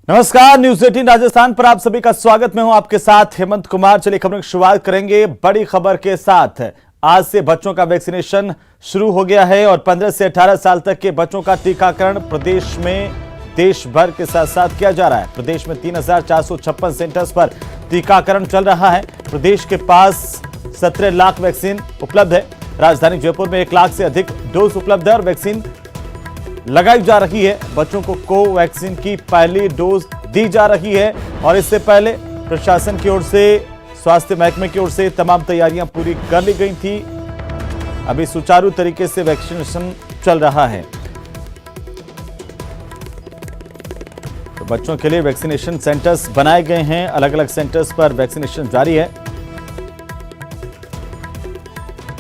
नमस्कार, न्यूज 18 राजस्थान पर आप सभी का स्वागत। मैं हूं आपके साथ हेमंत कुमार। चलिए खबरों की शुरुआत करेंगे बड़ी खबर के साथ। आज से बच्चों का वैक्सीनेशन शुरू हो गया है और 15 से 18 साल तक के बच्चों का टीकाकरण प्रदेश में देश भर के साथ साथ किया जा रहा है। प्रदेश में 3,456 सेंटर्स पर टीकाकरण चल रहा है। प्रदेश के पास 17 लाख वैक्सीन उपलब्ध है। राजधानी जयपुर में 1 लाख से अधिक डोज उपलब्ध है और वैक्सीन लगाई जा रही है। बच्चों को कोवैक्सीन की पहली डोज दी जा रही है और इससे पहले प्रशासन की ओर से, स्वास्थ्य महकमे की ओर से तमाम तैयारियां पूरी कर ली गई थी। अभी सुचारू तरीके से वैक्सीनेशन चल रहा है। तो बच्चों के लिए वैक्सीनेशन सेंटर्स बनाए गए हैं। अलग अलग सेंटर्स पर वैक्सीनेशन जारी है।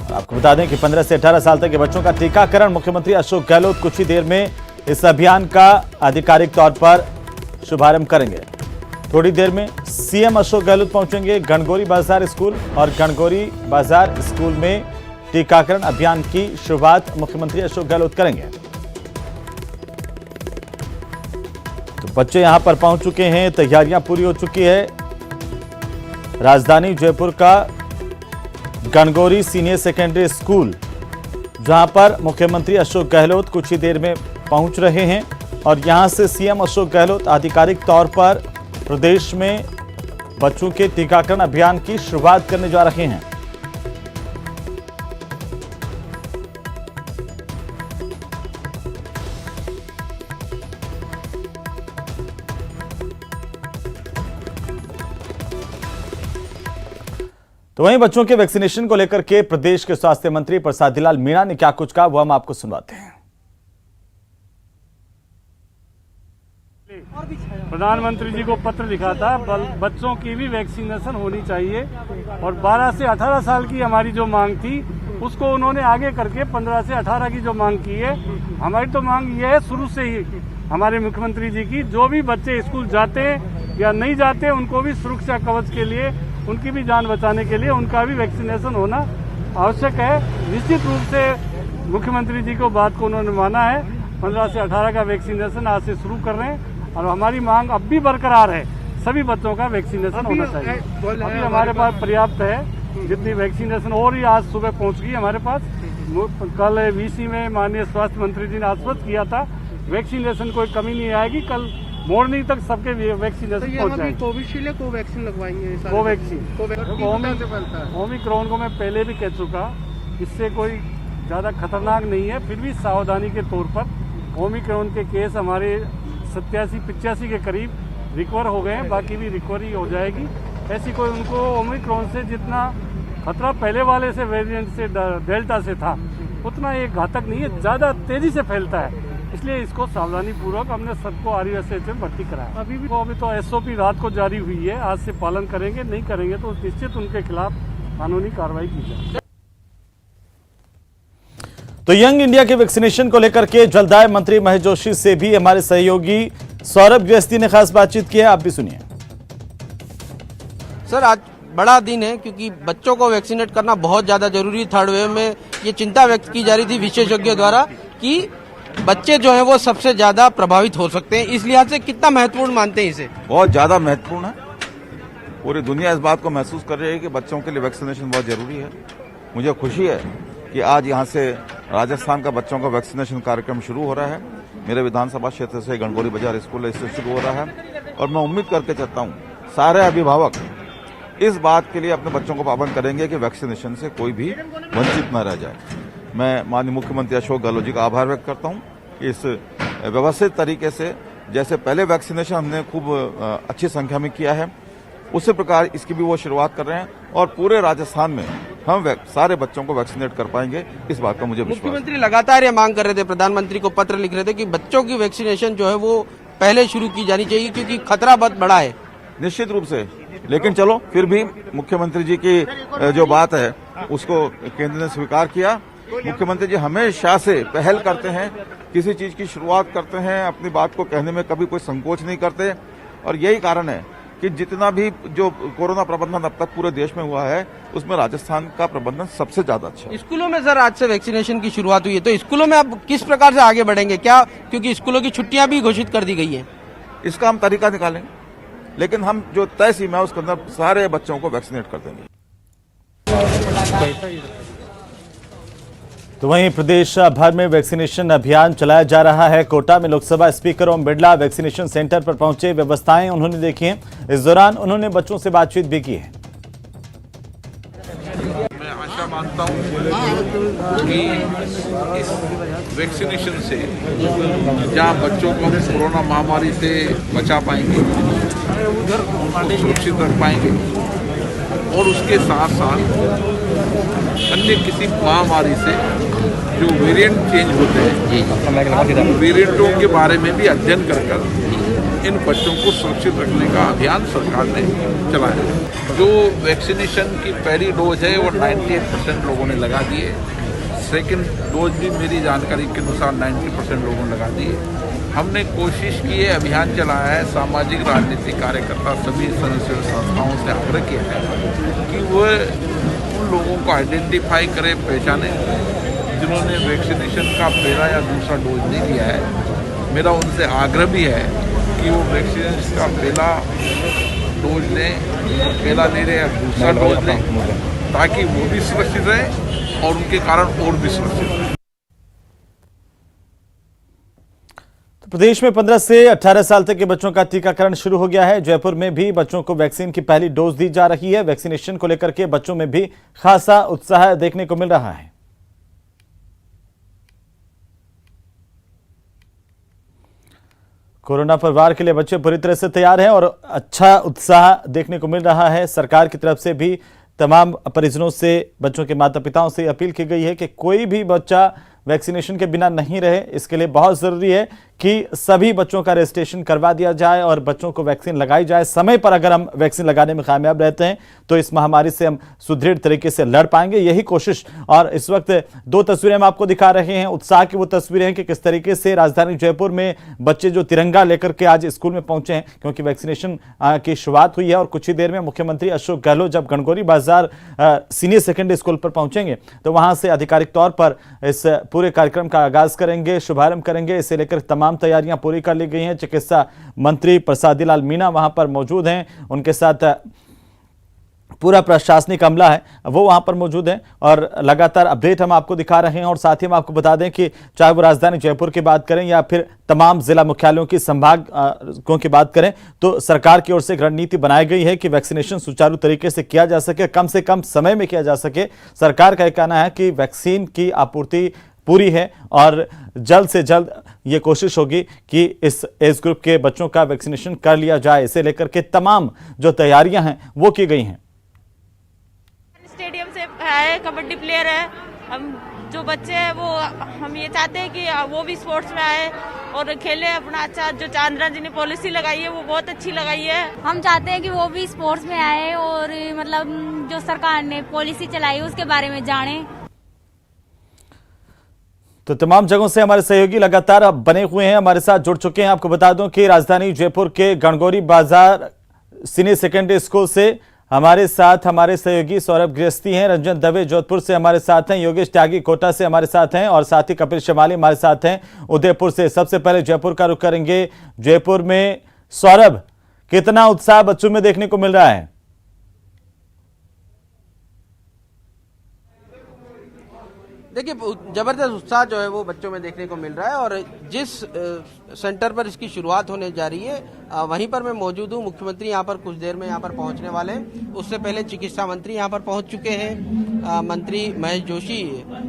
आपको बता दें कि 15 से 18 साल तक के बच्चों का टीकाकरण मुख्यमंत्री अशोक गहलोत कुछ ही देर में इस अभियान का आधिकारिक तौर पर शुभारंभ करेंगे। थोड़ी देर में सीएम अशोक गहलोत पहुंचेंगे गणगौरी बाजार स्कूल और गणगौरी बाजार स्कूल में टीकाकरण अभियान की शुरुआत मुख्यमंत्री अशोक गहलोत करेंगे। तो बच्चे यहां पर पहुंच चुके हैं, तैयारियां पूरी हो चुकी है। राजधानी जयपुर का गणगौरी सीनियर सेकेंडरी स्कूल, जहां पर मुख्यमंत्री अशोक गहलोत कुछ ही देर में पहुंच रहे हैं और यहां से सीएम अशोक गहलोत आधिकारिक तौर पर प्रदेश में बच्चों के टीकाकरण अभियान की शुरुआत करने जा रहे हैं। तो वहीं बच्चों के वैक्सीनेशन को लेकर के प्रदेश के स्वास्थ्य मंत्री प्रसाद लाल मीणा ने क्या कुछ कहा, वो हम आपको सुनवाते हैं। प्रधानमंत्री जी को पत्र लिखा था, बच्चों की भी वैक्सीनेशन होनी चाहिए और 12 से 18 साल की हमारी जो मांग थी उसको उन्होंने आगे करके 15 से 18 की जो मांग की है। हमारी तो मांग ये है शुरू से ही हमारे मुख्यमंत्री जी की, जो भी बच्चे स्कूल जाते हैं या नहीं जाते उनको भी सुरक्षा कवच के लिए, उनकी भी जान बचाने के लिए उनका भी वैक्सीनेशन होना आवश्यक है। निश्चित रूप से मुख्यमंत्री जी को बात को उन्होंने माना है। 15 से 18 का वैक्सीनेशन आज से शुरू कर रहे हैं और हमारी मांग अब भी बरकरार है, सभी बच्चों का वैक्सीनेशन होना चाहिए। अभी हमारे पास पर्याप्त है, जितनी वैक्सीनेशन हो रही आज सुबह पहुंच गई हमारे पास। कल वीसी में माननीय स्वास्थ्य मंत्री जी ने आश्वस्त किया था वैक्सीनेशन कोई कमी नहीं आएगी। कल मॉर्निंग तक सबके वैक्सीनेशन पहुंच जाएगी। कोविशील्ड या कोवैक्सीन लगवाएंगे? कोवैक्सीन। ओमिक्रॉन को मैं पहले भी कह चुका, इससे कोई ज्यादा खतरनाक नहीं है, फिर भी सावधानी के तौर पर ओमिक्रॉन के केस हमारे 87-85 के करीब रिकवर हो गए हैं, बाकी भी रिकवरी हो जाएगी। ऐसी कोई उनको ओमिक्रॉन से जितना खतरा पहले वाले से वेरिएंट से डेल्टा से था उतना ये घातक नहीं है, ज्यादा तेजी से फैलता है। इसलिए इसको सावधानी पूर्वक हमने सबको RUSH में भर्ती कराया। अभी तो SOP रात को जारी हुई है, आज से पालन करेंगे, नहीं करेंगे तो निश्चित उनके खिलाफ कानूनी कार्रवाई की जाए। तो यंग इंडिया के वैक्सीनेशन को लेकर के जलदाय मंत्री महेश जोशी से भी हमारे सहयोगी सौरभ गृहस्थी ने खास बातचीत की है, आप भी सुनिए। सर, आज बड़ा दिन है क्योंकि बच्चों को वैक्सीनेट करना बहुत ज्यादा जरूरी है। थर्ड वेव में ये चिंता व्यक्त की जा रही थी विशेषज्ञों द्वारा कि बच्चे जो हैं वो सबसे ज्यादा प्रभावित हो सकते हैं। इस लिहाज से कितना महत्वपूर्ण मानते हैं इसे? बहुत ज्यादा महत्वपूर्ण है। पूरी दुनिया इस बात को महसूस कर रही है कि बच्चों के लिए वैक्सीनेशन बहुत जरूरी है। मुझे खुशी है कि आज यहाँ से राजस्थान का बच्चों का वैक्सीनेशन कार्यक्रम शुरू हो रहा है। मेरे विधानसभा क्षेत्र से गणगौरी बाजार स्कूल इससे शुरू हो रहा है और मैं उम्मीद करके चाहता हूँ सारे अभिभावक इस बात के लिए अपने बच्चों को पाबंद करेंगे कि वैक्सीनेशन से कोई भी वंचित न रह जाए। मैं माननीय मुख्यमंत्री अशोक गहलोत जी का आभार व्यक्त करता हूं कि इस व्यवस्थित तरीके से, जैसे पहले वैक्सीनेशन हमने खूब अच्छी संख्या में किया है, उसी प्रकार इसकी भी वो शुरुआत कर रहे हैं और पूरे राजस्थान में हम सारे बच्चों को वैक्सीनेट कर पाएंगे, इस बात का मुझे विश्वास है। मुख्यमंत्री लगातार ये मांग कर रहे थे, प्रधानमंत्री को पत्र लिख रहे थे कि बच्चों की वैक्सीनेशन जो है वो पहले शुरू की जानी चाहिए क्योंकि खतरा बहुत बड़ा है। निश्चित रूप से, लेकिन चलो फिर भी मुख्यमंत्री जी की जो बात है उसको केंद्र ने स्वीकार किया। मुख्यमंत्री जी हमेशा से पहल करते हैं, किसी चीज की शुरुआत करते हैं, अपनी बात को कहने में कभी कोई संकोच नहीं करते और यही कारण है कि जितना भी जो कोरोना प्रबंधन अब तक पूरे देश में हुआ है उसमें राजस्थान का प्रबंधन सबसे ज्यादा अच्छा है। स्कूलों में सर आज से वैक्सीनेशन की शुरुआत हुई है, तो स्कूलों में अब किस प्रकार से आगे बढ़ेंगे क्या, क्योंकि स्कूलों की छुट्टियां भी घोषित कर दी गई है? इसका हम तरीका निकालेंगे, लेकिन हम जो तय सीमा है उसके अंदर सारे बच्चों को वैक्सीनेट कर देंगे। तो वहीं प्रदेश भर में वैक्सीनेशन अभियान चलाया जा रहा है। कोटा में Lok Sabha speaker Om Birla vaccination centre पर पहुंचे, व्यवस्थाएं उन्होंने देखी हैं। इस दौरान उन्होंने बच्चों से बातचीत भी की है। मैं आशा मानता हूं कि इस वैक्सीनेशन से जहां बच्चों को हम कोरोना महामारी से बचा पाएंगे, उनको सुरक्षित रख पाएंगे और उसके साथ साथ अन्य किसी महामारी से जो वेरिएंट चेंज होते हैं उन वेरिएंटों के बारे में भी अध्ययन कर इन बच्चों को सुरक्षित रखने का अभियान सरकार ने चलाया है। जो वैक्सीनेशन की पहली डोज है वो 98% लोगों ने लगा दी है। सेकेंड डोज भी मेरी जानकारी के अनुसार 90% लोगों ने लगा दी है। हमने कोशिश की है, अभियान चलाया है, सामाजिक राजनीतिक कार्यकर्ता सभी स्वयंसेवी संस्थाओं से आग्रह किया है कि वो उन लोगों को आइडेंटिफाई करें, पहचाने जिन्होंने वैक्सीनेशन का पहला या दूसरा डोज नहीं लिया है। मेरा उनसे आग्रह भी है कि वो वैक्सीनेशन का पहला डोज लें, पहला ले रहे या दूसरा डोज लें, ताकि वो भी सुरक्षित रहे और उनके कारण और भी सुरक्षित रहे। प्रदेश में 15 से 18 साल तक के बच्चों का टीकाकरण शुरू हो गया है। जयपुर में भी बच्चों को वैक्सीन की पहली डोज दी जा रही है। वैक्सीनेशन को लेकर के बच्चों में भी खासा उत्साह देखने को मिल रहा है। कोरोना पर वार के लिए बच्चे पूरी तरह से तैयार हैं और अच्छा उत्साह देखने को मिल रहा है। सरकार की तरफ से भी तमाम परिजनों से, बच्चों के माता पिताओं से अपील की गई है कि कोई भी बच्चा वैक्सीनेशन के बिना नहीं रहे। इसके लिए बहुत जरूरी है कि सभी बच्चों का रजिस्ट्रेशन करवा दिया जाए और बच्चों को वैक्सीन लगाई जाए। समय पर अगर हम वैक्सीन लगाने में कामयाब रहते हैं तो इस महामारी से हम सुदृढ़ तरीके से लड़ पाएंगे, यही कोशिश। और इस वक्त दो तस्वीरें हम आपको दिखा रहे हैं। उत्साह की वो तस्वीरें हैं कि किस तरीके से राजधानी जयपुर में बच्चे जो तिरंगा लेकर के आज स्कूल में पहुंचे हैं, क्योंकि वैक्सीनेशन की शुरुआत हुई है और कुछ ही देर में मुख्यमंत्री अशोक गहलोत जब गणगौरी बाजार सीनियर सेकेंडरी स्कूल पर पहुंचेंगे तो वहां से आधिकारिक तौर पर इस पूरे कार्यक्रम का आगाज करेंगे, शुभारंभ करेंगे। इसे लेकर तमाम तैयारियां पूरी कर ली गई हैं। चिकित्सा मंत्री प्रसादी लाल मीणा वहां पर मौजूद हैं, उनके साथ पूरा प्रशासनिक अमला है वो वहां पर मौजूद है और लगातार अपडेट हम आपको दिखा रहे हैं। और साथ ही हम आपको बता दें कि चाहे वो राजधानी जयपुर की बात करें या फिर तमाम जिला मुख्यालयों की संभागों की बात करें तो सरकार की ओर से एक रणनीति बनाई गई है कि वैक्सीनेशन सुचारू तरीके से किया जा सके, कम से कम समय में किया जा सके। सरकार का कहना है कि वैक्सीन की आपूर्ति पूरी है और जल्द से जल्द ये कोशिश होगी कि इस एज ग्रुप के बच्चों का वैक्सीनेशन कर लिया जाए। इसे लेकर के तमाम जो तैयारियां हैं वो की गई हैं। स्टेडियम से है, कबड्डी प्लेयर है। हम जो बच्चे हैं वो हम ये चाहते हैं कि वो भी स्पोर्ट्स में आए और खेले अपना अच्छा। जो चांद्रा जी ने पॉलिसी लगाई है वो बहुत अच्छी लगाई है। हम चाहते हैं कि वो भी स्पोर्ट्स में आए और मतलब जो सरकार ने पॉलिसी चलाई उसके बारे में जाने। तो तमाम जगहों से हमारे सहयोगी लगातार अब बने हुए हैं, हमारे साथ जुड़ चुके हैं। आपको बता दूं कि राजधानी जयपुर के गणगौरी बाजार सीनियर सेकेंडरी स्कूल से हमारे साथ हमारे सहयोगी सौरभ गृहस्थी हैं, रंजन दवे जोधपुर से हमारे साथ हैं, योगेश त्यागी कोटा से हमारे साथ हैं और साथ ही कपिल शमाली हमारे साथ हैं उदयपुर से। सबसे पहले जयपुर का रुख करेंगे। जयपुर में सौरभ, कितना उत्साह बच्चों में देखने को मिल रहा है? देखिए, जबरदस्त उत्साह जो है वो बच्चों में देखने को मिल रहा है और जिस सेंटर पर इसकी शुरुआत होने जा रही है वहीं पर मैं मौजूद हूँ। मुख्यमंत्री यहाँ पर कुछ देर में यहाँ पर पहुँचने वाले हैं। उससे पहले चिकित्सा मंत्री यहाँ पर पहुँच चुके हैं, मंत्री महेश जोशी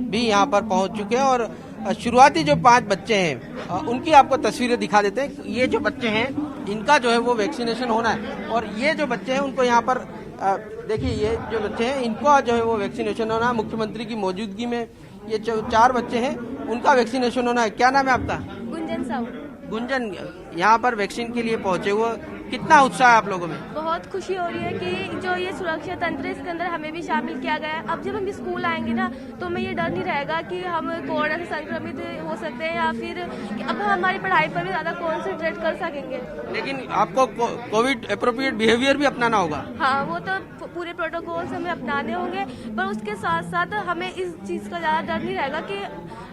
भी यहाँ पर पहुँच चुके हैं और शुरुआती जो 5 बच्चे हैं उनकी आपको तस्वीरें दिखा देते हैं। ये जो बच्चे हैं इनका जो है वो वैक्सीनेशन होना है और ये जो बच्चे हैं उनको यहाँ पर देखिए, ये जो बच्चे हैं इनको जो है वो वैक्सीनेशन होना है। मुख्यमंत्री की मौजूदगी में ये 4 बच्चे हैं उनका वैक्सीनेशन होना है। क्या नाम है आपका? गुंजन साहू। गुंजन, यहाँ पर वैक्सीन के लिए पहुंचे हुए, कितना उत्साह है आप लोगों में? बहुत खुशी हो रही है कि जो ये सुरक्षा तंत्र है इसके अंदर हमें भी शामिल किया गया है। अब जब हम स्कूल आएंगे ना तो हमें ये डर नहीं रहेगा कि हम कोरोना से संक्रमित हो सकते हैं या फिर अब हम हमारी पढ़ाई पर भी ज्यादा कॉन्सेंट्रेट कर सकेंगे। लेकिन आपको कोविड एप्रोप्रिएट बिहेवियर भी अपनाना होगा। हाँ, वो तो पूरे प्रोटोकॉल्स हमें अपनाने होंगे, पर उसके साथ साथ हमें इस चीज का ज्यादा डर नहीं रहेगा कि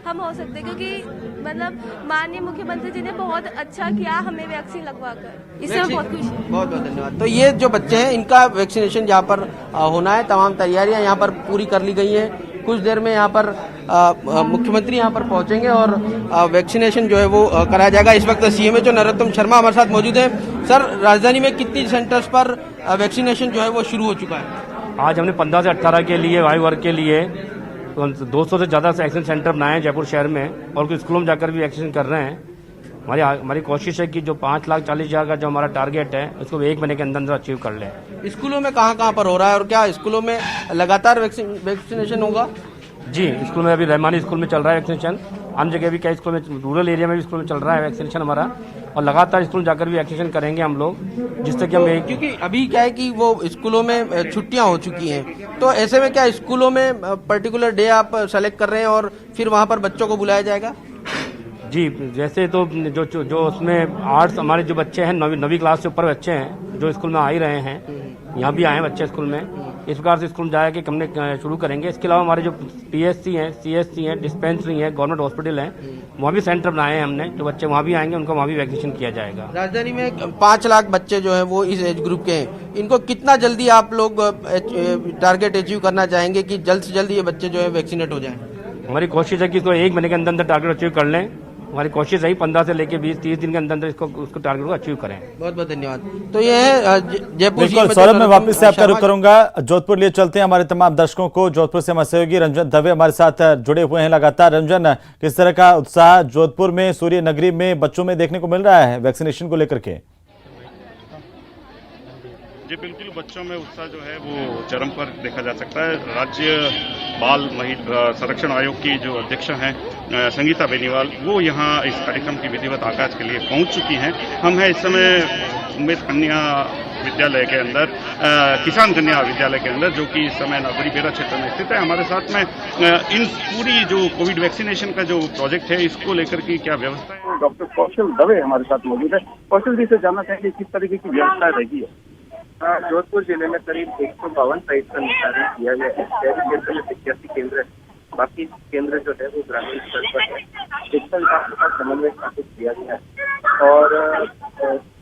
हम हो सकते, क्योंकि मतलब माननीय मुख्यमंत्री जी ने बहुत अच्छा किया हमें वैक्सीन लगवाकर, इससे मैं बहुत खुश हूँ। बहुत बहुत धन्यवाद। तो ये जो बच्चे हैं इनका वैक्सीनेशन यहाँ पर होना है, तमाम तैयारियां यहाँ पर पूरी कर ली गई हैं। कुछ देर में यहाँ पर मुख्यमंत्री यहाँ पर पहुंचेंगे और वैक्सीनेशन जो है वो कराया जाएगा। इस वक्त सीएमएचओ नरोत्तम शर्मा हमारे साथ मौजूद हैं। सर, राजधानी में कितनी सेंटर्स पर वैक्सीनेशन जो है वो शुरू हो चुका है? आज हमने 15 से 18 के लिए आयु वर्ग के लिए 200 से ज्यादा वैक्सीन सेंटर बनाए हैं जयपुर शहर में, और कुछ स्कूलों में जाकर भी वैक्सीनेशन कर रहे हैं। हमारी कोशिश है कि जो 5,40,000 का जो हमारा टारगेट है उसको 1 महीने के अंदर अंदर अचीव कर लें। स्कूलों में कहाँ पर हो रहा है और क्या स्कूलों में लगातार वैक्सीनेशन होगा? जी, स्कूल में अभी रहमानी स्कूल में चल रहा है वैक्सीनेशन, आम जगह भी कई स्कूल में, रूरल एरिया में भी स्कूल में चल रहा है वैक्सीनेशन हमारा, और लगातार स्कूल जाकर भी वैक्सीनेशन करेंगे हम लोग, जिससे कि हम क्योंकि अभी क्या है कि वो स्कूलों में छुट्टियां हो चुकी हैं, तो ऐसे में क्या स्कूलों में पर्टिकुलर डे आप सेलेक्ट कर रहे हैं और फिर वहां पर बच्चों को बुलाया जाएगा? जी, जैसे तो जो उसमें आर्ट्स हमारे जो बच्चे हैं 9वीं क्लास से ऊपर बच्चे हैं जो स्कूल में आ ही रहे हैं, यहाँ भी आए हैं बच्चे स्कूल में, इस प्रकार से स्कूल जाए कि हमने शुरू करेंगे। इसके अलावा हमारे जो पीएससी हैं, सीएससी हैं, डिस्पेंसरी हैं, गवर्नमेंट हॉस्पिटल हैं, वहाँ भी सेंटर बनाए हैं हमने, जो बच्चे वहाँ भी आएंगे उनको वहाँ भी वैक्सीनेशन किया जाएगा। राजधानी में 5 लाख बच्चे जो हैं वो इस एज ग्रुप के हैं, इनको कितना जल्दी आप लोग टारगेट अचीव करना चाहेंगे कि जल्द से जल्द ये बच्चे जो है वैक्सीनेट हो जाएं? हमारी कोशिश है कि इसको 1 महीने के अंदर अंदर टारगेट अचीव कर लें। हमारी कोशिश रही 15 से लेकर 20-30 दिन के अंदर अंदर उसको टारगेट को अचीव करें। बहुत बहुत धन्यवाद। तो ये है जयपुर। सौरभ, मैं वापस से आपका रुख करूंगा, जोधपुर लिए चलते हैं। हमारे तमाम दर्शकों को जोधपुर से हमारे सहयोगी रंजन दवे हमारे साथ जुड़े हुए हैं लगातार। रंजन, किस तरह का उत्साह जोधपुर में, सूर्य नगरी में बच्चों में देखने को मिल रहा है वैक्सीनेशन को लेकर के? जी बिल्कुल, बच्चों में उत्साह जो है वो चरम पर देखा जा सकता है। राज्य बाल संरक्षण आयोग की जो अध्यक्ष हैं संगीता बेनीवाल, वो यहाँ इस कार्यक्रम की विधिवत आगाज के लिए पहुंच चुकी हैं। हम हैं इस समय उम्मेद कन्या विद्यालय के अंदर, किसान कन्या विद्यालय के अंदर, जो कि इस समय नागरी बेरा क्षेत्र में स्थित है। हमारे साथ में इन पूरी जो कोविड वैक्सीनेशन का जो प्रोजेक्ट है इसको लेकर की क्या व्यवस्था है, डॉक्टर कौशल दवे हमारे साथ मौजूद है। कौशल जी से जानना चाहेंगे किस तरीके की व्यवस्था रहेगी है? जोधपुर जिले में करीब 152 साइट का निर्धारण किया गया है। शहरी क्षेत्र में 85 केंद्र है, बाकी केंद्र जो है वो ग्रामीण स्तर पर है। शिक्षा विभाग के साथ समन्वय स्थापित किया गया है और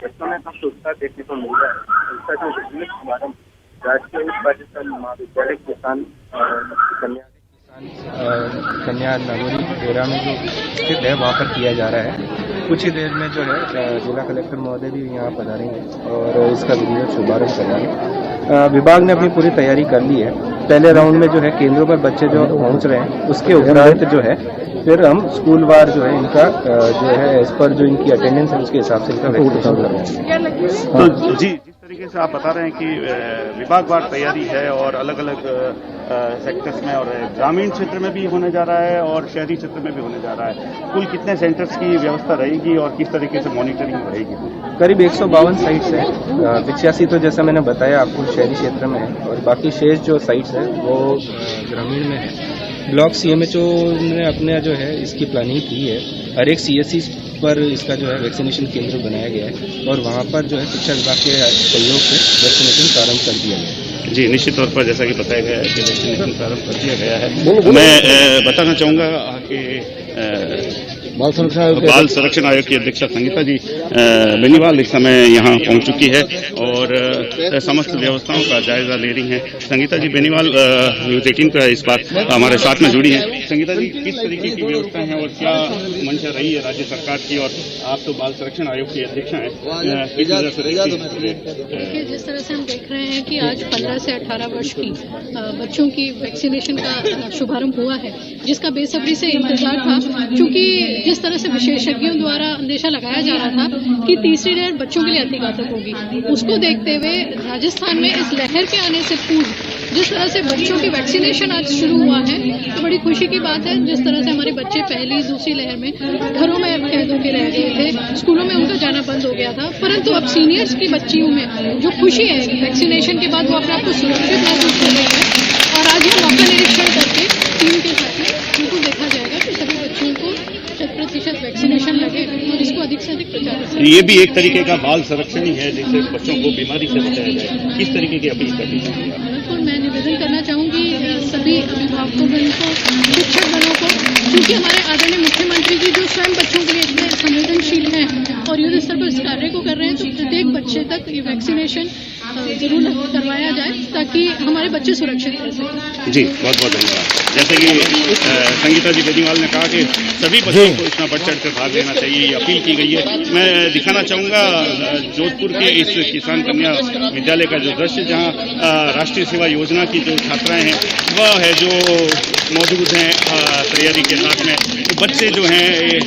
बच्चों में काफी उत्साह देखने को मिल रहा है। इसका जो बिजनेस शुभारंभ राजकीय उत्पादन महाविद्यालय किसान कन्या नगरी बेरा में जो स्थित है वहाँ पर किया जा रहा है। कुछ ही देर में जो है जिला कलेक्टर महोदय भी यहाँ पधारेंगे और इसका विधिवत शुभारंभ कराएंगे। विभाग ने अपनी पूरी तैयारी कर ली है। पहले राउंड में जो है केंद्रों पर बच्चे जो पहुँच रहे हैं उसके उपरांत जो है फिर हम स्कूलवार जो है इनका जो है एज पर जो इनकी अटेंडेंस है उसके हिसाब से इनका वैक्सीनेशन करवाएंगे। तो जी, जिस तरीके से आप बता रहे हैं कि विभागवार तैयारी है और अलग अलग सेक्टर्स में, और ग्रामीण क्षेत्र में भी होने जा रहा है और शहरी क्षेत्र में भी होने जा रहा है, कुल कितने सेंटर्स की व्यवस्था रहेगी और किस तरीके से मॉनिटरिंग रहेगी? करीब 152 साइट्स हैं। 85 तो जैसा मैंने बताया आपको शहरी क्षेत्र में है और बाकी शेष जो साइट्स हैं वो ग्रामीण में है। ब्लॉक सीएमएचओ ने अपने जो है इसकी प्लानिंग की है। हर एक सीएससी पर इसका जो है वैक्सीनेशन केंद्र बनाया गया है और वहाँ पर जो है शिक्षा विभाग के सहयोग से वैक्सीनेशन प्रारंभ कर दिया गया है। जी, निश्चित तौर पर जैसा कि बताया गया है कि वैक्सीनेशन प्रारंभ कर दिया गया है। मैं बताना चाहूँगा कि बाल संरक्षण आयोग की अध्यक्षा संगीता जी बेनीवाल इस समय यहाँ पहुँच चुकी है और समस्त व्यवस्थाओं का जायजा ले रही हैं। संगीता जी बेनीवाल न्यूज़ 18 पर इस बार हमारे साथ में जुड़ी हैं। संगीता जी, किस तरीके की व्यवस्था है और क्या मंशा रही है राज्य सरकार की, और आप तो बाल संरक्षण आयोग की अध्यक्षा हैं, जिस तरह से हम देख रहे हैं कि आज 15 से 18 वर्ष की बच्चों की वैक्सीनेशन का शुभारंभ हुआ है, जिसका बेसब्री से इंतजार था, क्योंकि जिस तरह से विशेषज्ञों द्वारा अंदेशा लगाया जा रहा था कि तीसरी लहर बच्चों के लिए अतिघातक होगी, उसको देखते हुए राजस्थान में इस लहर के आने से पूर्व जिस तरह से बच्चों की वैक्सीनेशन आज शुरू हुआ है, तो बड़ी खुशी की बात है। जिस तरह से हमारे बच्चे पहली दूसरी लहर में घरों में कैद होकर रह गए थे, स्कूलों में उनका जाना बंद हो गया था, परंतु अब सीनियर्स की बच्चियों में जो खुशी है वैक्सीनेशन के बाद, वो अपने आप को सुरक्षित महसूस कर रहे हैं। और आज ये मौका निरीक्षण करके टीम के साथ में बिल्कुल देखा जाएगा कि सभी बच्चों को 100% वैक्सीनेशन लगे और इसको अधिक से अधिक प्रचार। ये भी एक तरीके का बाल संरक्षण ही है, जिससे बच्चों को बीमारी से बचाया जाए। किस तरीके की अपील करनी चाहिए? बिल्कुल, मैं निवेदन करना चाहूँगी सभी अभिभावकों को, शिक्षक दलों को क्योंकि हमारे आदरणीय मुख्यमंत्री जी जो स्वयं बच्चों के लिए इतने संवेदनशील हैं और युद्ध स्तर पर इस कार्य को कर रहे हैं, तो प्रत्येक बच्चे तक ये वैक्सीनेशन जरूर करवाया जाए ताकि हमारे बच्चे सुरक्षित रह सकें। जी बहुत बहुत धन्यवाद। जैसे कि संगीता जी बेनीवाल ने कहा कि सभी बच्चों को इतना बढ़ चढ़ कर भाग लेना चाहिए, ये अपील की गई है। मैं दिखाना चाहूंगा जोधपुर के इस किसान कन्या विद्यालय का जो दृश्य, जहां राष्ट्रीय सेवा योजना की जो छात्राएं हैं वह है जो मौजूद हैं तैयारी के साथ में। तो बच्चे जो हैं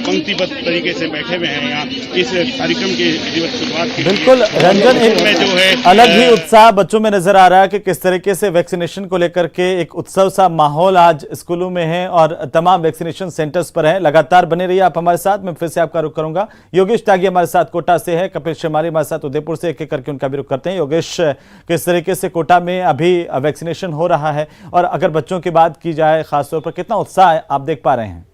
पंक्तिबद्ध तरीके से बैठे हुए हैं यहाँ इस कार्यक्रम की शुरुआत की। बिल्कुल रंजन, एक जो है अलग ही उत्साह बच्चों में नजर आ रहा है कि किस तरीके से वैक्सीनेशन को लेकर के एक उत्सव सा माहौल आज स्कूलों में है और तमाम वैक्सीनेशन सेंटर्स पर है। लगातार बने रहिए आप हमारे साथ। मैं फिर से आपका रुख करूंगा। योगेश त्यागी हमारे साथ कोटा से है, कपिल शेमाली हमारे साथ उदयपुर से, एक एक करके उनका भी रुख करते हैं। योगेश, किस तरीके से कोटा में अभी वैक्सीनेशन हो रहा है और अगर बच्चों की बात की जाए खासतौर पर कितना उत्साह आप देख पा रहे हैं?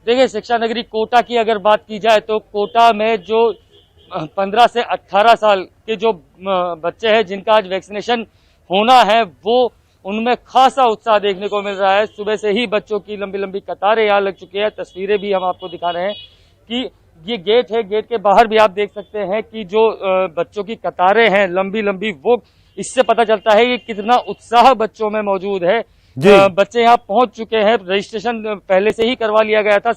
देखिए, शिक्षा नगरी कोटा की अगर बात की जाए तो कोटा में जो 15 से 18 साल के जो बच्चे हैं जिनका आज वैक्सीनेशन होना है, वो उनमें खासा उत्साह देखने को मिल रहा है। सुबह से ही बच्चों की लंबी लंबी कतारें यहाँ लग चुकी है। तस्वीरें भी हम आपको दिखा रहे हैं कि ये गेट है, गेट के बाहर भी आप देख सकते हैं कि जो बच्चों की कतारें हैं लंबी लंबी, वो इससे पता चलता है कि कितना उत्साह बच्चों में मौजूद है। बच्चे यहाँ पहुंच चुके हैं। रजिस्ट्रेशन पहले से ही करवा लिया गया था।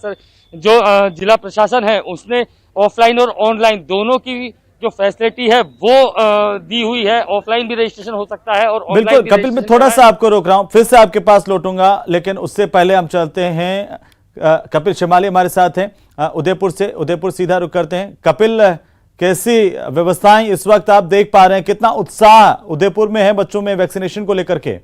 जो जिला प्रशासन है उसने ऑफलाइन और ऑनलाइन दोनों की जो फैसिलिटी है वो दी हुई है। ऑफलाइन भी रजिस्ट्रेशन हो सकता है और ऑनलाइन भी। बिल्कुल कपिल, मैं थोड़ा सा आपको रोक रहा हूं, फिर से आपके पास लौटूंगा, लेकिन उससे पहले हम चलते हैं। कपिल शेमाली हमारे साथ हैं उदयपुर से। उदयपुर सीधा रुक करते हैं। कपिल, कैसी व्यवस्थाएं इस वक्त आप देख पा रहे हैं? कितना उत्साह उदयपुर में है बच्चों में वैक्सीनेशन को लेकर के?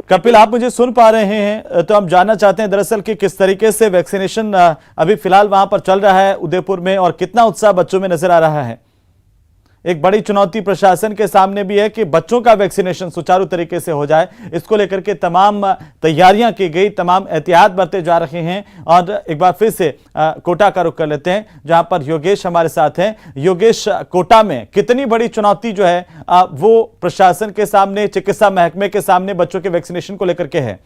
कपिल, आप मुझे सुन पा रहे हैं? तो हम जानना चाहते हैं दरअसल कि किस तरीके से वैक्सीनेशन अभी फिलहाल वहां पर चल रहा है उदयपुर में और कितना उत्साह बच्चों में नजर आ रहा है। एक बड़ी चुनौती प्रशासन के सामने भी है कि बच्चों का वैक्सीनेशन सुचारू तरीके से हो जाए। इसको लेकर के तमाम तैयारियां की गई, तमाम एहतियात बरते जा रहे हैं। और एक बार फिर से कोटा का रुख कर लेते हैं जहां पर योगेश हमारे साथ हैं। योगेश, कोटा में कितनी बड़ी चुनौती जो है वो प्रशासन के सामने, चिकित्सा महकमे के सामने बच्चों के वैक्सीनेशन को लेकर के है?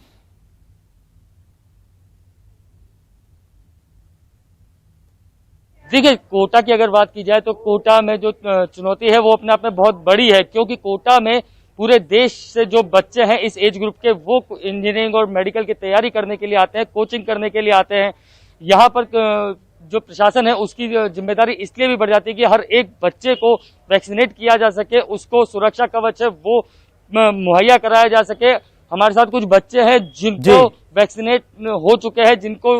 देखिए, कोटा की अगर बात की जाए तो कोटा में जो चुनौती है वो अपने आप में बहुत बड़ी है, क्योंकि कोटा में पूरे देश से जो बच्चे हैं इस एज ग्रुप के, वो इंजीनियरिंग और मेडिकल की तैयारी करने के लिए आते हैं, कोचिंग करने के लिए आते हैं। यहाँ पर जो प्रशासन है उसकी जिम्मेदारी इसलिए भी बढ़ जाती है कि हर एक बच्चे को वैक्सीनेट किया जा सके, उसको सुरक्षा कवच है वो मुहैया कराया जा सके। हमारे साथ कुछ बच्चे हैं जिनको वैक्सीनेट हो चुके हैं, जिनको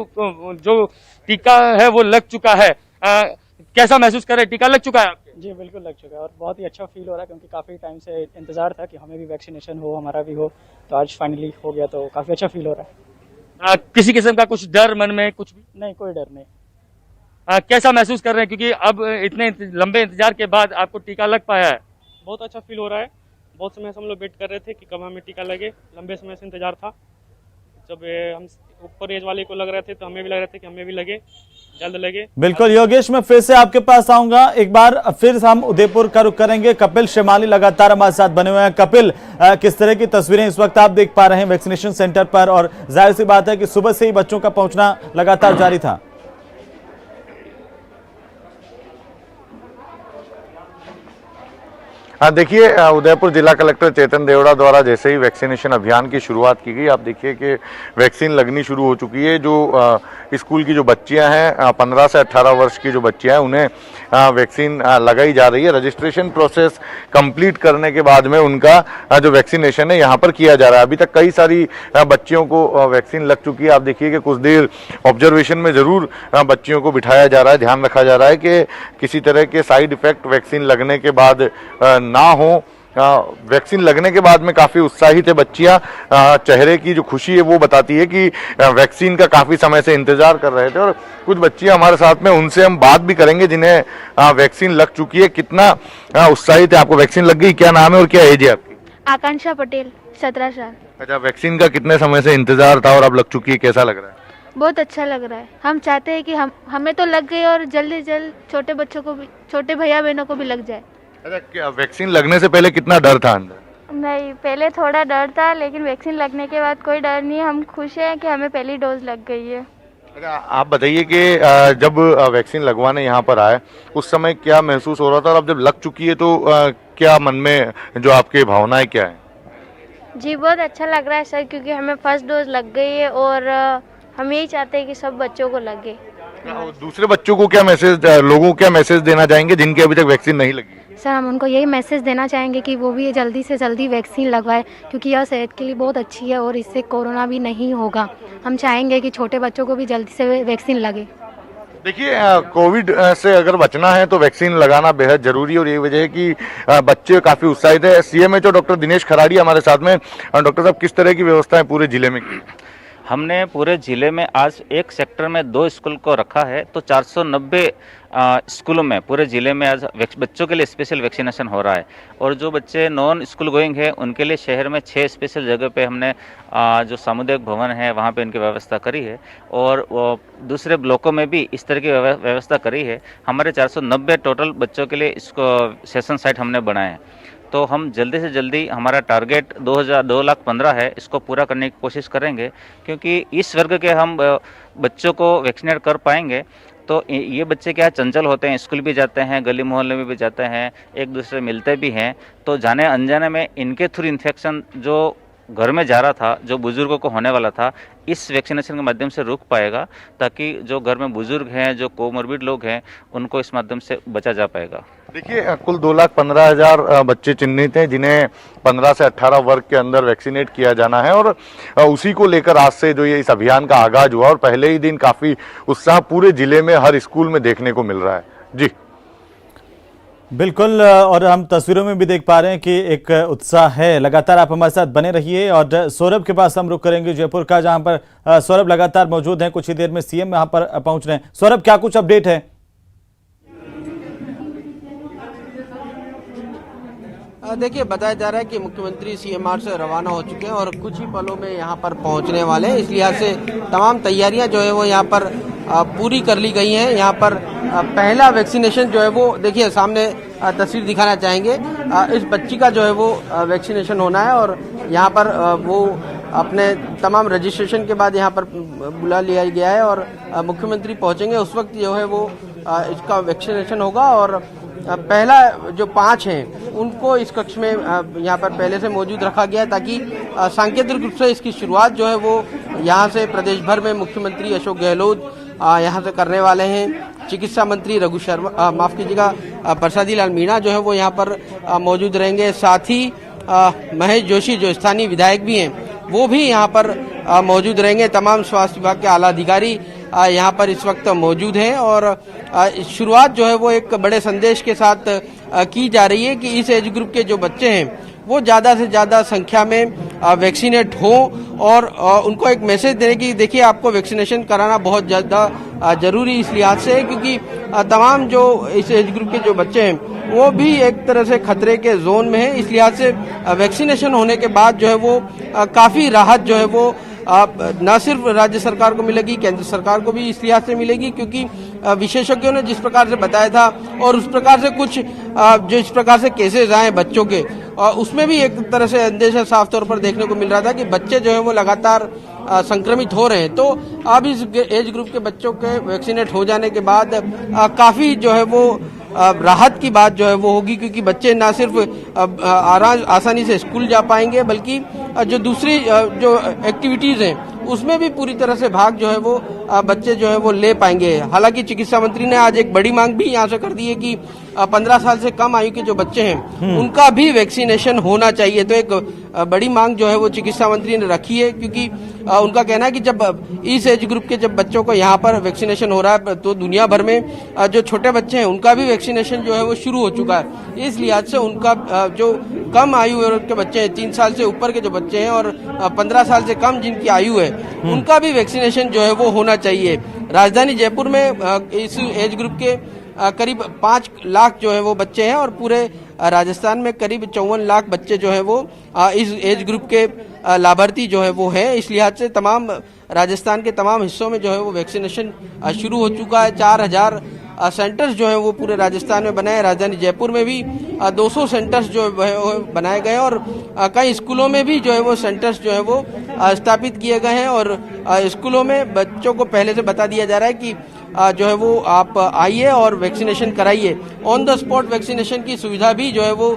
जो टीका है वो लग चुका है। कैसा महसूस कर रहे हैं? टीका लग चुका है आपके? जी बिल्कुल लग चुका है और बहुत ही अच्छा फील हो रहा है, क्योंकि काफी टाइम से इंतजार था कि हमें भी वैक्सीनेशन हो, हमारा भी हो, तो आज फाइनली हो गया, तो काफी अच्छा फील हो रहा है। किसी किस्म का कुछ डर मन में? कुछ भी नहीं, कोई डर नहीं। कैसा महसूस कर रहे हैं, क्योंकि अब इतने लंबे इंतजार के बाद आपको टीका लग पाया है? बहुत अच्छा फील हो रहा है। बहुत समय से हम लोग वेट कर रहे थे कि कब हमें टीका लगे, लंबे समय से इंतजार था। जब हम ऊपर एज वाले को लग रहे थे तो हमें भी लग रहे थे कि हमें भी लगे, जल्द लगे। बिल्कुल योगेश, मैं फिर से आपके पास आऊंगा। एक बार फिर हम उदयपुर का रुख करेंगे। कपिल शेमाली लगातार हमारे साथ बने हुए हैं। कपिल, किस तरह की तस्वीरें इस वक्त आप देख पा रहे हैं वैक्सीनेशन सेंटर पर? और जाहिर सी बात है कि सुबह से ही बच्चों का पहुंचना लगातार जारी था। हाँ देखिए, उदयपुर जिला कलेक्टर चेतन देवड़ा द्वारा जैसे ही वैक्सीनेशन अभियान की शुरुआत की गई, आप देखिए कि वैक्सीन लगनी शुरू हो चुकी है। जो स्कूल की जो बच्चियां हैं, 15 से 18 वर्ष की जो बच्चियां हैं, उन्हें वैक्सीन लगाई जा रही है। रजिस्ट्रेशन प्रोसेस कंप्लीट करने के बाद में उनका जो वैक्सीनेशन है यहाँ पर किया जा रहा है। अभी तक कई सारी बच्चियों को वैक्सीन लग चुकी है। आप देखिए कि कुछ देर ऑब्जर्वेशन में ज़रूर बच्चियों को बिठाया जा रहा है, ध्यान रखा जा रहा है कि किसी तरह के साइड इफेक्ट वैक्सीन लगने के बाद ना हो। वैक्सीन लगने के बाद में काफ़ी उत्साहित है बच्चियां। चेहरे की जो खुशी है वो बताती है कि वैक्सीन का काफ़ी समय से इंतजार कर रहे थे। और कुछ बच्चियां हमारे साथ में, उनसे हम बात भी करेंगे जिन्हें वैक्सीन लग चुकी है। कितना उत्साहित है? आपको वैक्सीन लग गई? क्या नाम है और क्या एज है आपकी? आकांक्षा पटेल। 17 साल। अच्छा, वैक्सीन का कितने समय से इंतजार था और अब लग चुकी है, कैसा लग रहा है? बहुत अच्छा लग रहा है। हम चाहते हैं कि हमें तो लग गई और जल्द से जल्द छोटे बच्चों को भी, छोटे भैया बहनों को भी लग जाए। अच्छा, क्या वैक्सीन लगने से पहले कितना डर था अंदर? नहीं, पहले थोड़ा डर था, लेकिन वैक्सीन लगने के बाद कोई डर नहीं। हम खुश हैं कि हमें पहली डोज लग गई है। अच्छा, आप बताइए कि जब वैक्सीन लगवाने यहाँ पर आए उस समय क्या महसूस हो रहा था, और अब जब लग चुकी है तो क्या मन में जो आपकी भावनाएं क्या है? जी, बहुत अच्छा लग रहा है सर, क्योंकि हमें फर्स्ट डोज लग गई है और हम यही चाहते हैं कि सब बच्चों को लगे। दूसरे बच्चों को क्या मैसेज, लोगों को क्या मैसेज देना चाहेंगे जिनके अभी तक वैक्सीन नहीं लगी? सर, हम उनको यही मैसेज देना चाहेंगे कि वो भी जल्दी से जल्दी वैक्सीन लगवाए, क्योंकि यह सेहत के लिए बहुत अच्छी है और इससे कोरोना भी नहीं होगा। हम चाहेंगे कि छोटे बच्चों को भी जल्दी से वैक्सीन लगे। देखिए, कोविड से अगर बचना है तो वैक्सीन लगाना बेहद जरूरी है और यही वजह है कि बच्चे काफी उत्साहित है। सीएमएचओ डॉक्टर दिनेश खराड़ी हमारे साथ में। डॉक्टर साहब, किस तरह की व्यवस्थाएं पूरे जिले में की? हमने पूरे जिले में आज एक सेक्टर में 2 स्कूल को रखा है, तो 490 स्कूलों में पूरे जिले में आज बच्चों के लिए स्पेशल वैक्सीनेशन हो रहा है। और जो बच्चे नॉन स्कूल गोइंग है उनके लिए शहर में 6 स्पेशल जगह पे हमने जो सामुदायिक भवन है वहाँ पे इनकी व्यवस्था करी है, और दूसरे ब्लॉकों में भी इस तरह की व्यवस्था करी है। हमारे 490 टोटल बच्चों के लिए इसको सेशन साइट हमने बनाए हैं। तो हम जल्दी से जल्दी, हमारा टारगेट 2,15,000 है, इसको पूरा करने की कोशिश करेंगे, क्योंकि इस वर्ग के हम बच्चों को वैक्सीनेट कर पाएंगे तो ये बच्चे क्या चंचल होते हैं, स्कूल भी जाते हैं, गली मोहल्ले में भी जाते हैं, एक दूसरे से मिलते भी हैं, तो जाने अनजाने में इनके थ्रू इन्फेक्शन जो घर में जा रहा था, जो बुजुर्गों को होने वाला था, इस वैक्सीनेशन के माध्यम से रुक पाएगा, ताकि जो घर में बुजुर्ग हैं, जो कोमोर्बिड लोग हैं, उनको इस माध्यम से बचा जा पाएगा। देखिए, कुल 2,15,000 बच्चे चिन्हित हैं जिन्हें 15 से 18 वर्ग के अंदर वैक्सीनेट किया जाना है, और उसी को लेकर आज से जो ये इस अभियान का आगाज हुआ और पहले ही दिन काफी उत्साह पूरे जिले में हर स्कूल में देखने को मिल रहा है। जी बिल्कुल, और हम तस्वीरों में भी देख पा रहे हैं कि एक उत्साह है। लगातार आप हमारे साथ बने रहिए, और सौरभ के पास हम रुक करेंगे जयपुर का, जहां पर सौरभ लगातार मौजूद हैं। कुछ ही देर में सीएम यहां पर पहुंच रहे हैं। सौरभ, क्या कुछ अपडेट है? देखिए, बताया जा रहा है कि मुख्यमंत्री सीएमआर से रवाना हो चुके हैं और कुछ ही पलों में यहाँ पर पहुँचने वाले हैं। इस लिहाज से तमाम तैयारियां जो है वो यहाँ पर पूरी कर ली गई हैं। यहाँ पर पहला वैक्सीनेशन जो है वो, देखिए सामने तस्वीर दिखाना चाहेंगे, इस बच्ची का जो है वो वैक्सीनेशन होना है, और यहाँ पर वो अपने तमाम रजिस्ट्रेशन के बाद यहाँ पर बुला लिया गया है, और मुख्यमंत्री पहुँचेंगे उस वक्त जो है वो इसका वैक्सीनेशन होगा। और पहला जो 5 हैं उनको इस कक्ष में यहाँ पर पहले से मौजूद रखा गया है, ताकि सांकेतिक रूप से इसकी शुरुआत जो है वो यहाँ से प्रदेश भर में मुख्यमंत्री अशोक गहलोत यहाँ से करने वाले हैं। चिकित्सा मंत्री रघु शर्मा, माफ कीजिएगा, प्रसादी लाल मीणा जो है वो यहाँ पर मौजूद रहेंगे। साथ ही महेश जोशी जो स्थानीय विधायक भी हैं वो भी यहाँ पर मौजूद रहेंगे। तमाम स्वास्थ्य विभाग के आला अधिकारी यहाँ पर इस वक्त मौजूद हैं, और शुरुआत जो है वो एक बड़े संदेश के साथ की जा रही है कि इस एज ग्रुप के जो बच्चे हैं वो ज़्यादा से ज़्यादा संख्या में वैक्सीनेट हो, और उनको एक मैसेज देने की, देखिए आपको वैक्सीनेशन कराना बहुत ज़्यादा जरूरी इस लिहाज से है, क्योंकि तमाम जो इस एज ग्रुप के जो बच्चे हैं वो भी एक तरह से खतरे के जोन में है। इस लिहाज से वैक्सीनेशन होने के बाद जो है वो काफ़ी राहत जो है वो न सिर्फ राज्य सरकार को मिलेगी, केंद्र सरकार को भी इस लिहाज से मिलेगी, क्योंकि विशेषज्ञों ने जिस प्रकार से बताया था और उस प्रकार से कुछ जो इस प्रकार से केसेस आए बच्चों के, उसमें भी एक तरह से अंदेशा साफ तौर पर देखने को मिल रहा था कि बच्चे जो है वो लगातार संक्रमित हो रहे हैं। तो अब इस एज ग्रुप के बच्चों के वैक्सीनेट हो जाने के बाद काफी जो है वो राहत की बात जो है वो होगी, क्योंकि बच्चे ना सिर्फ आसानी से स्कूल जा पाएंगे, बल्कि जो दूसरी जो एक्टिविटीज हैं उसमें भी पूरी तरह से भाग जो है वो बच्चे जो है वो ले पाएंगे। हालांकि चिकित्सा मंत्री ने आज एक बड़ी मांग भी यहाँ से कर दी है कि 15 साल से कम आयु के जो बच्चे हैं उनका भी वैक्सीनेशन होना चाहिए। तो एक बड़ी मांग जो है वो चिकित्सा मंत्री ने रखी है, क्योंकि उनका कहना है कि जब इस एज ग्रुप के जब बच्चों को यहाँ पर वैक्सीनेशन हो रहा है तो दुनिया भर में जो छोटे बच्चे हैं उनका भी वैक्सीनेशन जो है वो शुरू हो चुका है। इस लिहाज से उनका जो कम आयु के बच्चे हैं, 3 साल से ऊपर के जो बच्चे हैं और 15 साल से कम जिनकी आयु है, उनका भी वैक्सीनेशन जो है वो होना चाहिए। राजधानी जयपुर में इस एज ग्रुप के करीब 5 लाख जो है वो बच्चे हैं, और पूरे राजस्थान में करीब 54 लाख बच्चे जो है वो इस एज ग्रुप के लाभार्थी जो है वो है। इस लिहाज से तमाम राजस्थान के तमाम हिस्सों में जो है वो वैक्सीनेशन शुरू हो चुका है। 4000 सेंटर्स जो है वो पूरे राजस्थान में बनाए। राजधानी जयपुर में भी 200 सेंटर्स जो है वो बनाए गए और कई स्कूलों में भी जो है वो सेंटर्स जो है वो स्थापित किए गए हैं और स्कूलों में बच्चों को पहले से बता दिया जा रहा है कि जो है वो आप आइए और वैक्सीनेशन कराइए। ऑन द स्पॉट वैक्सीनेशन की सुविधा भी जो है वो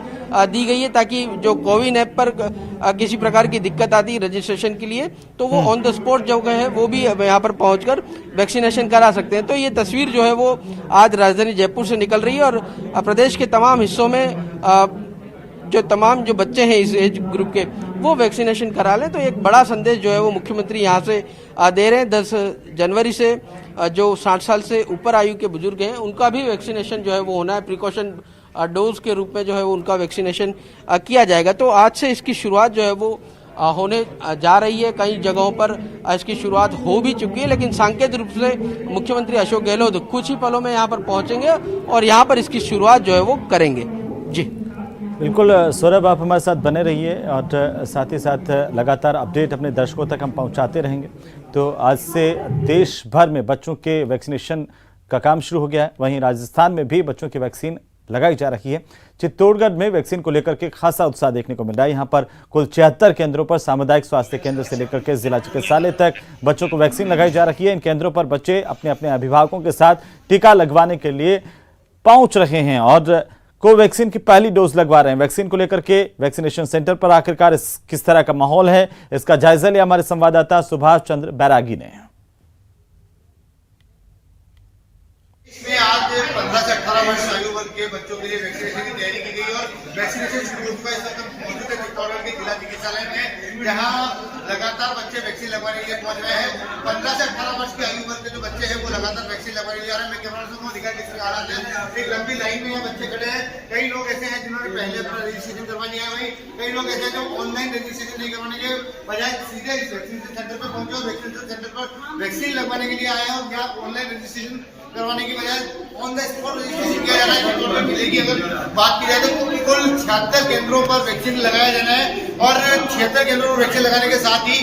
दी गई है ताकि जो कोविन ऐप पर किसी प्रकार की दिक्कत आती है रजिस्ट्रेशन के लिए तो वो ऑन द स्पॉट जो है वो भी यहाँ पर पहुंचकर वैक्सीनेशन करा सकते हैं। तो ये तस्वीर जो है वो आज राजधानी जयपुर से निकल रही है और प्रदेश के तमाम हिस्सों में जो तमाम जो बच्चे हैं इस एज ग्रुप के वो वैक्सीनेशन करा लें। तो एक बड़ा संदेश जो है वो मुख्यमंत्री यहाँ से दे रहे हैं। 10 जनवरी से जो 60 साल से ऊपर आयु के बुजुर्ग हैं उनका भी वैक्सीनेशन जो है वो होना है। प्रिकॉशन डोज के रूप में जो है वो उनका वैक्सीनेशन किया जाएगा। तो आज से इसकी शुरुआत जो है वो होने जा रही है। कई जगहों पर इसकी शुरुआत हो भी चुकी है लेकिन सांकेतिक रूप से मुख्यमंत्री अशोक गहलोत कुछ ही पलों में यहाँ पर पहुंचेंगे और यहाँ पर इसकी शुरुआत जो है वो करेंगे। जी बिल्कुल सौरभ, आप हमारे साथ बने रहिए और साथ ही साथ लगातार अपडेट अपने दर्शकों तक हम पहुंचाते रहेंगे। तो आज से देश भर में बच्चों के वैक्सीनेशन का काम शुरू हो गया है। वहीं राजस्थान में भी बच्चों की वैक्सीन लगाई जा रही है। चित्तौड़गढ़ में वैक्सीन को लेकर के खासा उत्साह देखने को मिल रहा है। यहाँ पर कुल 76 केंद्रों पर सामुदायिक स्वास्थ्य केंद्र से लेकर के जिला चिकित्सालय तक बच्चों को वैक्सीन लगाई जा रही है। इन केंद्रों पर बच्चे अपने अपने अभिभावकों के साथ टीका लगवाने के लिए पहुंच रहे हैं और कोवैक्सीन की पहली डोज लगवा रहे हैं। वैक्सीन को लेकर के वैक्सीनेशन सेंटर पर आखिरकार किस तरह का माहौल है, इसका जायजा लिया हमारे संवाददाता सुभाष चंद्र बैरागी ने। इसमें आज 15 से 18 वर्ष आयु वर्ग के बच्चों के लिए वैक्सीनेशन की तैयारी की गई और वैक्सीनेशन शुरू हो चुका है। इस वक्त मौजूद है चित्तौड़गढ़ के जिला चिकित्सालय में जहां लगातार बच्चे वैक्सीन लगवाने के लिए पहुंच रहे हैं। 15 से 18 वर्ष के आयु वर्ग के जो बच्चे हैं वो लगातार वैक्सीन लगवाने के लिए आ रहे हैं। मैं कैमरा से दिखाई किस प्रकार आ रहा है। एक लंबी लाइन में बच्चे खड़े हैं। कई लोग ऐसे हैं जिन्होंने पहले अपना रजिस्ट्रेशन करवा लिया है। वहीं कई लोग ऐसे हैं जो ऑनलाइन रजिस्ट्रेशन नहीं करवाने के बजाय सीधे इस वैक्सीनेशन सेंटर पर पहुंचे और वैक्सीनेशन सेंटर पर वैक्सीन लगवाने के लिए आए हैं और यहाँ ऑनलाइन रजिस्ट्रेशन करवाने की बजाय ऑन द स्पॉट रजिस्ट्रेशन किया जा रहा है। चित्तौड़गढ़ जिले की अगर बात की जाए तो कुल 76 केंद्रों पर वैक्सीन लगाया जाना है और 76 केंद्रों पर वैक्सीन लगाने के साथ ही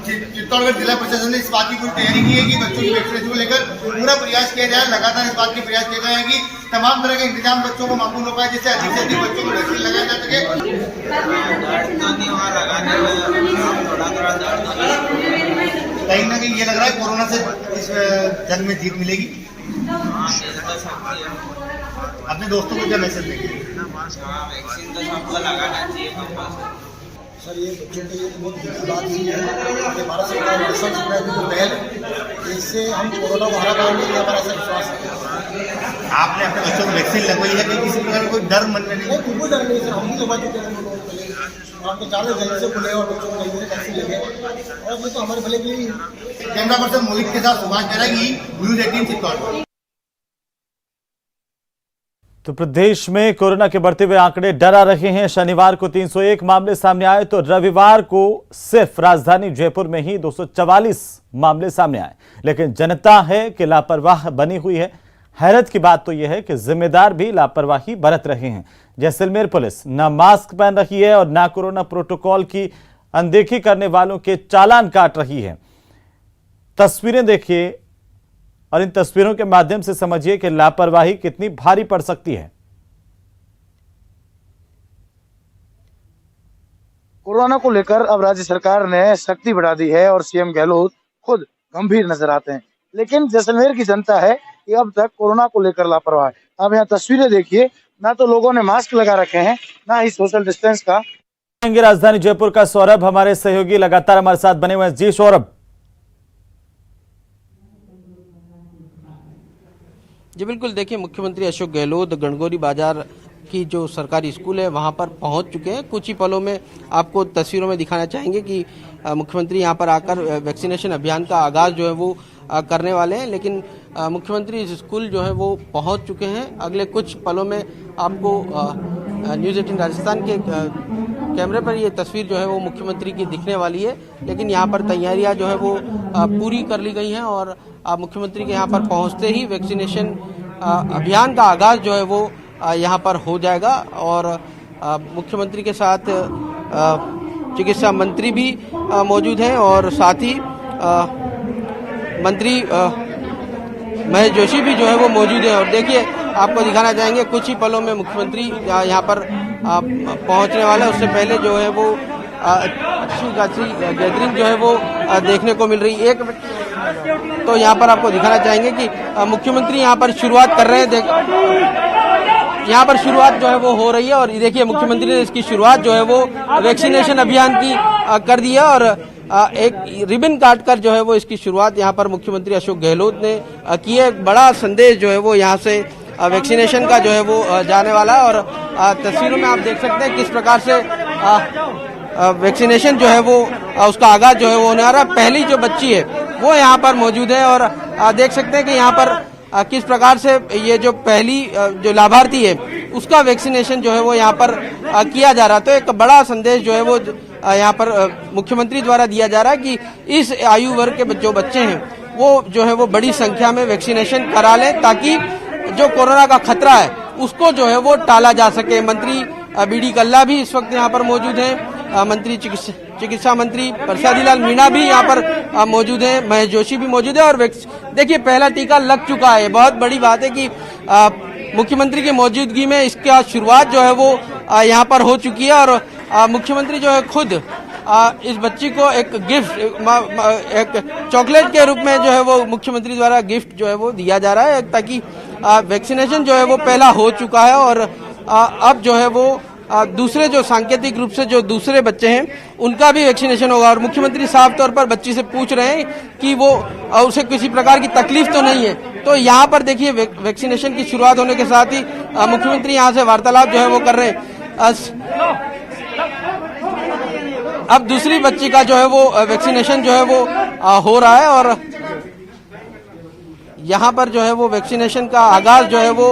चित्तौड़गढ़ जिला प्रशासन ने इस बात की पूरी तैयारी की है कि बच्चों की वैक्सीनेशन को लेकर पूरा प्रयास किया जाए। लगातार इस बात की प्रयास किया जाए कि तमाम तरह के इंतजाम बच्चों को माकूल हो पाए जिससे अधिक से अधिक बच्चों को वैक्सीन लगाया जा सके। कहीं ना कहीं ये लग रहा है कोरोना से इस जंग में जीत मिलेगी। अपने दोस्तों को क्या मैसेज देंगे? वैक्सीन तो सबको लगाना चाहिए सर। ये बच्चों के लिए बहुत बड़ी बात ही है कि भारत सरकार ने पहल है, इससे हम कोरोना को हरा पाएंगे, ये हमारा ऐसा विश्वास है। आपने अपने बच्चों को वैक्सीन लगवाई है कि किसी प्रकार का कोई डर मन में नहीं? कोई डर नहीं सर, हम भी लगवा चुके हैं। आपको चारों जल्दी से खुले और बच्चों को जल्दी से वैक्सीन लगे और ये तो हमारे भले के लिए। कैमरा पर्सन मोहित के साथ सुभाष बैरागी, न्यूज़ 18 चित्तौड़गढ़। तो प्रदेश में कोरोना के बढ़ते हुए आंकड़े डरा रहे हैं। शनिवार को 301 मामले सामने आए तो रविवार को सिर्फ राजधानी जयपुर में ही 244 मामले सामने आए। लेकिन जनता है कि लापरवाह बनी हुई है। हैरत की बात तो यह है कि जिम्मेदार भी लापरवाही बरत रहे हैं। जैसलमेर पुलिस न मास्क पहन रही है और न कोरोना प्रोटोकॉल की अनदेखी करने वालों के चालान काट रही है। तस्वीरें देखिए और इन तस्वीरों के माध्यम से समझिए कि लापरवाही कितनी भारी पड़ सकती है। कोरोना को लेकर अब राज्य सरकार ने सख्ती बढ़ा दी है और सीएम गहलोत खुद गंभीर नजर आते हैं। लेकिन जैसलमेर की जनता है कि अब तक कोरोना को लेकर लापरवाह है। अब यहाँ तस्वीरें देखिए, ना तो लोगों ने मास्क लगा रखे हैं ना ही सोशल डिस्टेंस का। राजधानी जयपुर का सौरभ हमारे सहयोगी लगातार हमारे साथ बने हुए हैं। जी सौरभ। जी बिल्कुल, देखिए मुख्यमंत्री अशोक गहलोत गणगौरी बाजार की जो सरकारी स्कूल है वहां पर पहुंच चुके हैं। कुछ ही पलों में आपको तस्वीरों में दिखाना चाहेंगे कि मुख्यमंत्री यहां पर आकर वैक्सीनेशन अभियान का आगाज जो है वो करने वाले हैं। लेकिन मुख्यमंत्री इस स्कूल जो है वो पहुंच चुके हैं। अगले कुछ पलों में आपको न्यूज़ 18 राजस्थान के कैमरे पर ये तस्वीर जो है वो मुख्यमंत्री की दिखने वाली है। लेकिन यहाँ पर तैयारियां जो है वो पूरी कर ली गई हैं और मुख्यमंत्री के यहाँ पर पहुँचते ही वैक्सीनेशन अभियान का आगाज जो है वो यहाँ पर हो जाएगा। और मुख्यमंत्री के साथ चिकित्सा मंत्री भी मौजूद हैं और साथ ही मंत्री महेश जोशी भी जो है वो मौजूद है। और देखिए आपको दिखाना चाहेंगे कुछ ही पलों में मुख्यमंत्री यहाँ पर पहुँचने वाला है। उससे पहले जो है वो अच्छी खासी गैदरिंग जो है वो देखने को मिल रही है। एक तो यहाँ पर आपको दिखाना चाहेंगे कि मुख्यमंत्री यहाँ पर शुरुआत कर रहे हैं। यहाँ पर शुरुआत जो है वो हो रही है और देखिए मुख्यमंत्री ने इसकी शुरुआत जो है वो वैक्सीनेशन अभियान की कर दी है और एक रिबन काट कर जो है वो इसकी शुरुआत यहाँ पर मुख्यमंत्री अशोक गहलोत ने की है। एक बड़ा संदेश जो है वो यहाँ से वैक्सीनेशन का जो है वो जाने वाला है। और तस्वीरों में आप देख सकते हैं किस प्रकार से वैक्सीनेशन जो है वो उसका आगाज जो है वो होने आ रहा है। पहली जो बच्ची है वो यहाँ पर मौजूद है और देख सकते हैं कि यहाँ पर किस प्रकार से ये जो पहली जो लाभार्थी है उसका वैक्सीनेशन जो है वो यहाँ पर किया जा रहा है। तो एक बड़ा संदेश जो है वो यहाँ पर मुख्यमंत्री द्वारा दिया जा रहा है कि इस आयु वर्ग के जो बच्चे हैं वो जो है वो बड़ी संख्या में वैक्सीनेशन करा लें ताकि जो कोरोना का खतरा है उसको जो है वो टाला जा सके। मंत्री बीडी कल्ला भी इस वक्त यहाँ पर मौजूद हैं, मंत्री चिकित्सा मंत्री प्रसादी लाल मीणा भी यहाँ पर मौजूद हैं, महेश जोशी भी मौजूद है। और देखिए पहला टीका लग चुका है। बहुत बड़ी बात है कि मुख्यमंत्री की मौजूदगी में इसका शुरुआत जो है वो यहाँ पर हो चुकी है। और मुख्यमंत्री जो है खुद इस बच्ची को एक गिफ्ट एक चॉकलेट के रूप में जो है वो मुख्यमंत्री द्वारा गिफ्ट जो है वो दिया जा रहा है ताकि वैक्सीनेशन जो है वो पहला हो चुका है और अब जो है वो दूसरे जो सांकेतिक रूप से जो दूसरे बच्चे हैं उनका भी वैक्सीनेशन होगा। और मुख्यमंत्री साफ तौर पर बच्ची से पूछ रहे हैं कि वो उसे किसी प्रकार की तकलीफ तो नहीं है। तो यहाँ पर देखिए वैक्सीनेशन की शुरुआत होने के साथ ही मुख्यमंत्री यहाँ से वार्तालाप जो है वो कर रहे हैं। अब दूसरी बच्ची का जो है वो वैक्सीनेशन जो है वो हो रहा है और यहाँ पर जो है वो वैक्सीनेशन का आगाज जो है वो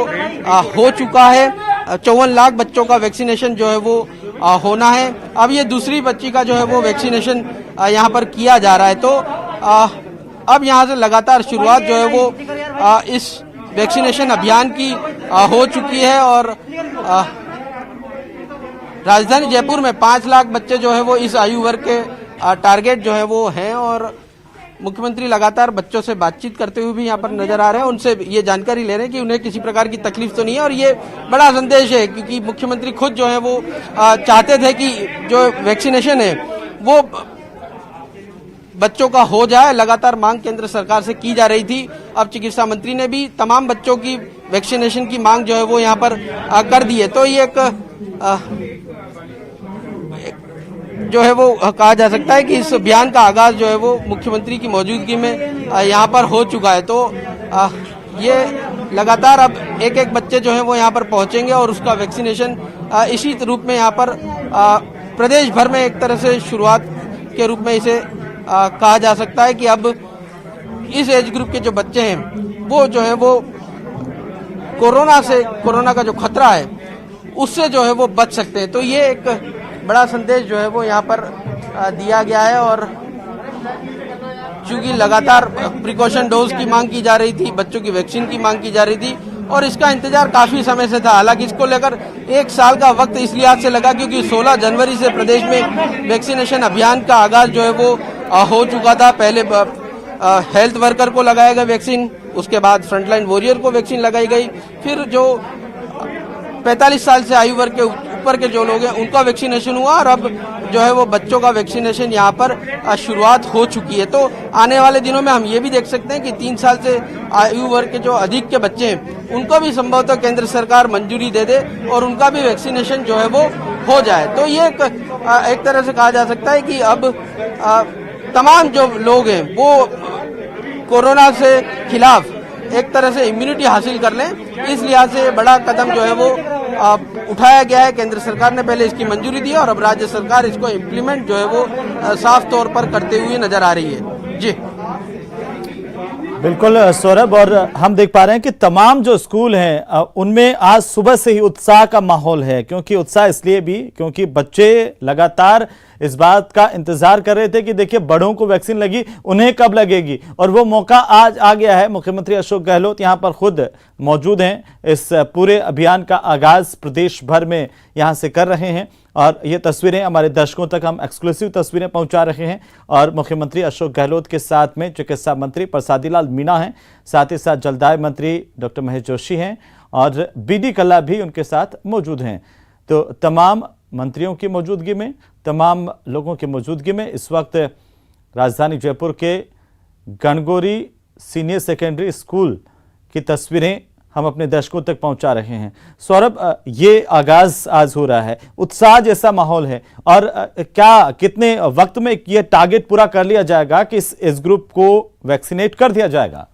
हो चुका है। 54 लाख बच्चों का वैक्सीनेशन जो है वो होना है। अब ये दूसरी बच्ची का जो है वो वैक्सीनेशन यहाँ पर किया जा रहा है। तो अब यहाँ से लगातार शुरुआत जो है वो इस वैक्सीनेशन अभियान की हो चुकी है और राजधानी जयपुर में 5 लाख बच्चे जो है वो इस आयु वर्ग के टारगेट जो है वो हैं। और मुख्यमंत्री लगातार बच्चों से बातचीत करते हुए भी यहाँ पर नजर आ रहे हैं, उनसे ये जानकारी ले रहे हैं कि उन्हें किसी प्रकार की तकलीफ तो नहीं है। और ये बड़ा संदेश है क्योंकि मुख्यमंत्री खुद जो है वो चाहते थे कि जो वैक्सीनेशन है वो बच्चों का हो जाए। लगातार मांग केंद्र सरकार से की जा रही थी। अब चिकित्सा मंत्री ने भी तमाम बच्चों की वैक्सीनेशन की मांग जो है वो यहाँ पर कर दी है। तो ये एक जो है वो कहा जा सकता है कि इस अभियान का आगाज जो है वो मुख्यमंत्री की मौजूदगी में यहाँ पर हो चुका है। तो ये लगातार अब एक एक बच्चे जो है वो यहाँ पर पहुंचेंगे और उसका वैक्सीनेशन इसी रूप में यहाँ पर प्रदेश भर में एक तरह से शुरुआत के रूप में इसे कहा जा सकता है कि अब इस एज ग्रुप के जो बच्चे हैं वो जो है वो कोरोना का जो खतरा है उससे जो है वो बच सकते हैं। तो ये एक बड़ा संदेश जो है वो यहाँ पर दिया गया है। और चूंकि लगातार प्रिकॉशन डोज की मांग की जा रही थी, बच्चों की वैक्सीन की मांग की जा रही थी और इसका इंतजार काफी समय से था। हालांकि इसको लेकर 1 साल का वक्त इस लिहाज से लगा क्योंकि 16 जनवरी से प्रदेश में वैक्सीनेशन अभियान का आगाज जो है वो हो चुका था। पहले हेल्थ वर्कर को लगाया गया वैक्सीन, उसके बाद फ्रंटलाइन वॉरियर को वैक्सीन लगाई गई, फिर जो 45 साल से आयु वर्ग के ऊपर के जो लोग हैं उनका वैक्सीनेशन हुआ और अब जो है वो बच्चों का वैक्सीनेशन यहाँ पर शुरुआत हो चुकी है। तो आने वाले दिनों में हम ये भी देख सकते हैं कि 3 साल से आयु वर्ग के जो अधिक के बच्चे हैं उनको भी संभवतः केंद्र सरकार मंजूरी दे दे और उनका भी वैक्सीनेशन जो है वो हो जाए। तो ये एक तरह से कहा जा सकता है कि अब तमाम जो लोग हैं वो कोरोना से खिलाफ एक तरह से इम्यूनिटी हासिल कर लें, इस लिहाज से बड़ा कदम जो है वो उठाया गया है। केंद्र सरकार ने पहले इसकी मंजूरी दी और अब राज्य सरकार इसको इम्प्लीमेंट जो है वो साफ तौर पर करते हुए नजर आ रही है। जी बिल्कुल सौरभ, और हम देख पा रहे हैं कि तमाम जो स्कूल हैं उनमें आज सुबह से ही उत्साह का माहौल है। क्योंकि उत्साह इसलिए भी क्योंकि बच्चे लगातार इस बात का इंतजार कर रहे थे कि देखिए बड़ों को वैक्सीन लगी, उन्हें कब लगेगी, और वो मौका आज आ गया है। मुख्यमंत्री अशोक गहलोत यहां पर खुद मौजूद हैं, इस पूरे अभियान का आगाज प्रदेश भर में यहां से कर रहे हैं और ये तस्वीरें हमारे दर्शकों तक हम एक्सक्लूसिव तस्वीरें पहुंचा रहे हैं। और मुख्यमंत्री अशोक गहलोत के साथ में चिकित्सा मंत्री प्रसादी लाल मीणा हैं, साथ ही साथ जलदाय मंत्री डॉक्टर महेश जोशी हैं और बीडी कल्ला भी उनके साथ मौजूद हैं। तो तमाम मंत्रियों की मौजूदगी में, तमाम लोगों की मौजूदगी में इस वक्त राजधानी जयपुर के गणगौरी सीनियर सेकेंडरी स्कूल की तस्वीरें हम अपने दर्शकों तक पहुंचा रहे हैं। सौरभ, ये आगाज आज हो रहा है, उत्साह जैसा माहौल है, और क्या कितने वक्त में ये टारगेट पूरा कर लिया जाएगा कि इस ग्रुप को वैक्सीनेट कर दिया जाएगा?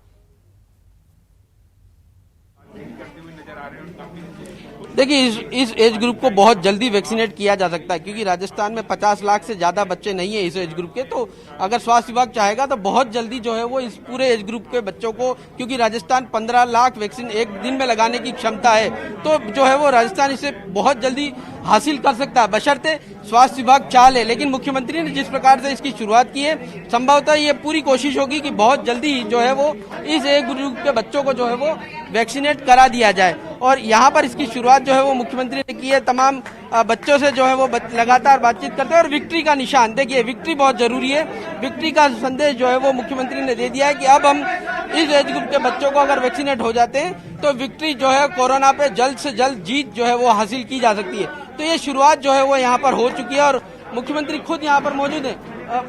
देखिए, इस एज ग्रुप को बहुत जल्दी वैक्सीनेट किया जा सकता है, क्योंकि राजस्थान में 50 लाख से ज्यादा बच्चे नहीं है इस एज ग्रुप के। तो अगर स्वास्थ्य विभाग चाहेगा तो बहुत जल्दी जो है वो इस पूरे एज ग्रुप के बच्चों को, क्योंकि राजस्थान 15 लाख वैक्सीन एक दिन में लगाने की क्षमता है, तो जो है वो राजस्थान इसे बहुत जल्दी हासिल कर सकता है, बशर्ते स्वास्थ्य विभाग चाह ले। लेकिन मुख्यमंत्री ने जिस प्रकार से इसकी शुरुआत की है, संभवतः ये पूरी कोशिश होगी कि बहुत जल्दी जो है वो इस एज ग्रुप के बच्चों को जो है वो वैक्सीनेट करा दिया जाए। और यहाँ पर इसकी शुरुआत जो है वो मुख्यमंत्री ने की है, तमाम बच्चों से जो है वो लगातार बातचीत करते हैं। और विक्ट्री का निशान, देखिए विक्ट्री बहुत जरूरी है, विक्ट्री का संदेश जो है वो मुख्यमंत्री ने दे दिया है कि अब हम इस एज ग्रुप के बच्चों को अगर वैक्सीनेट हो जाते हैं तो विक्ट्री जो है कोरोना पे जल्द से जल्द जीत जो है वो हासिल की जा सकती है। तो ये शुरुआत जो है वो यहाँ पर हो चुकी है और मुख्यमंत्री खुद यहाँ पर मौजूद है।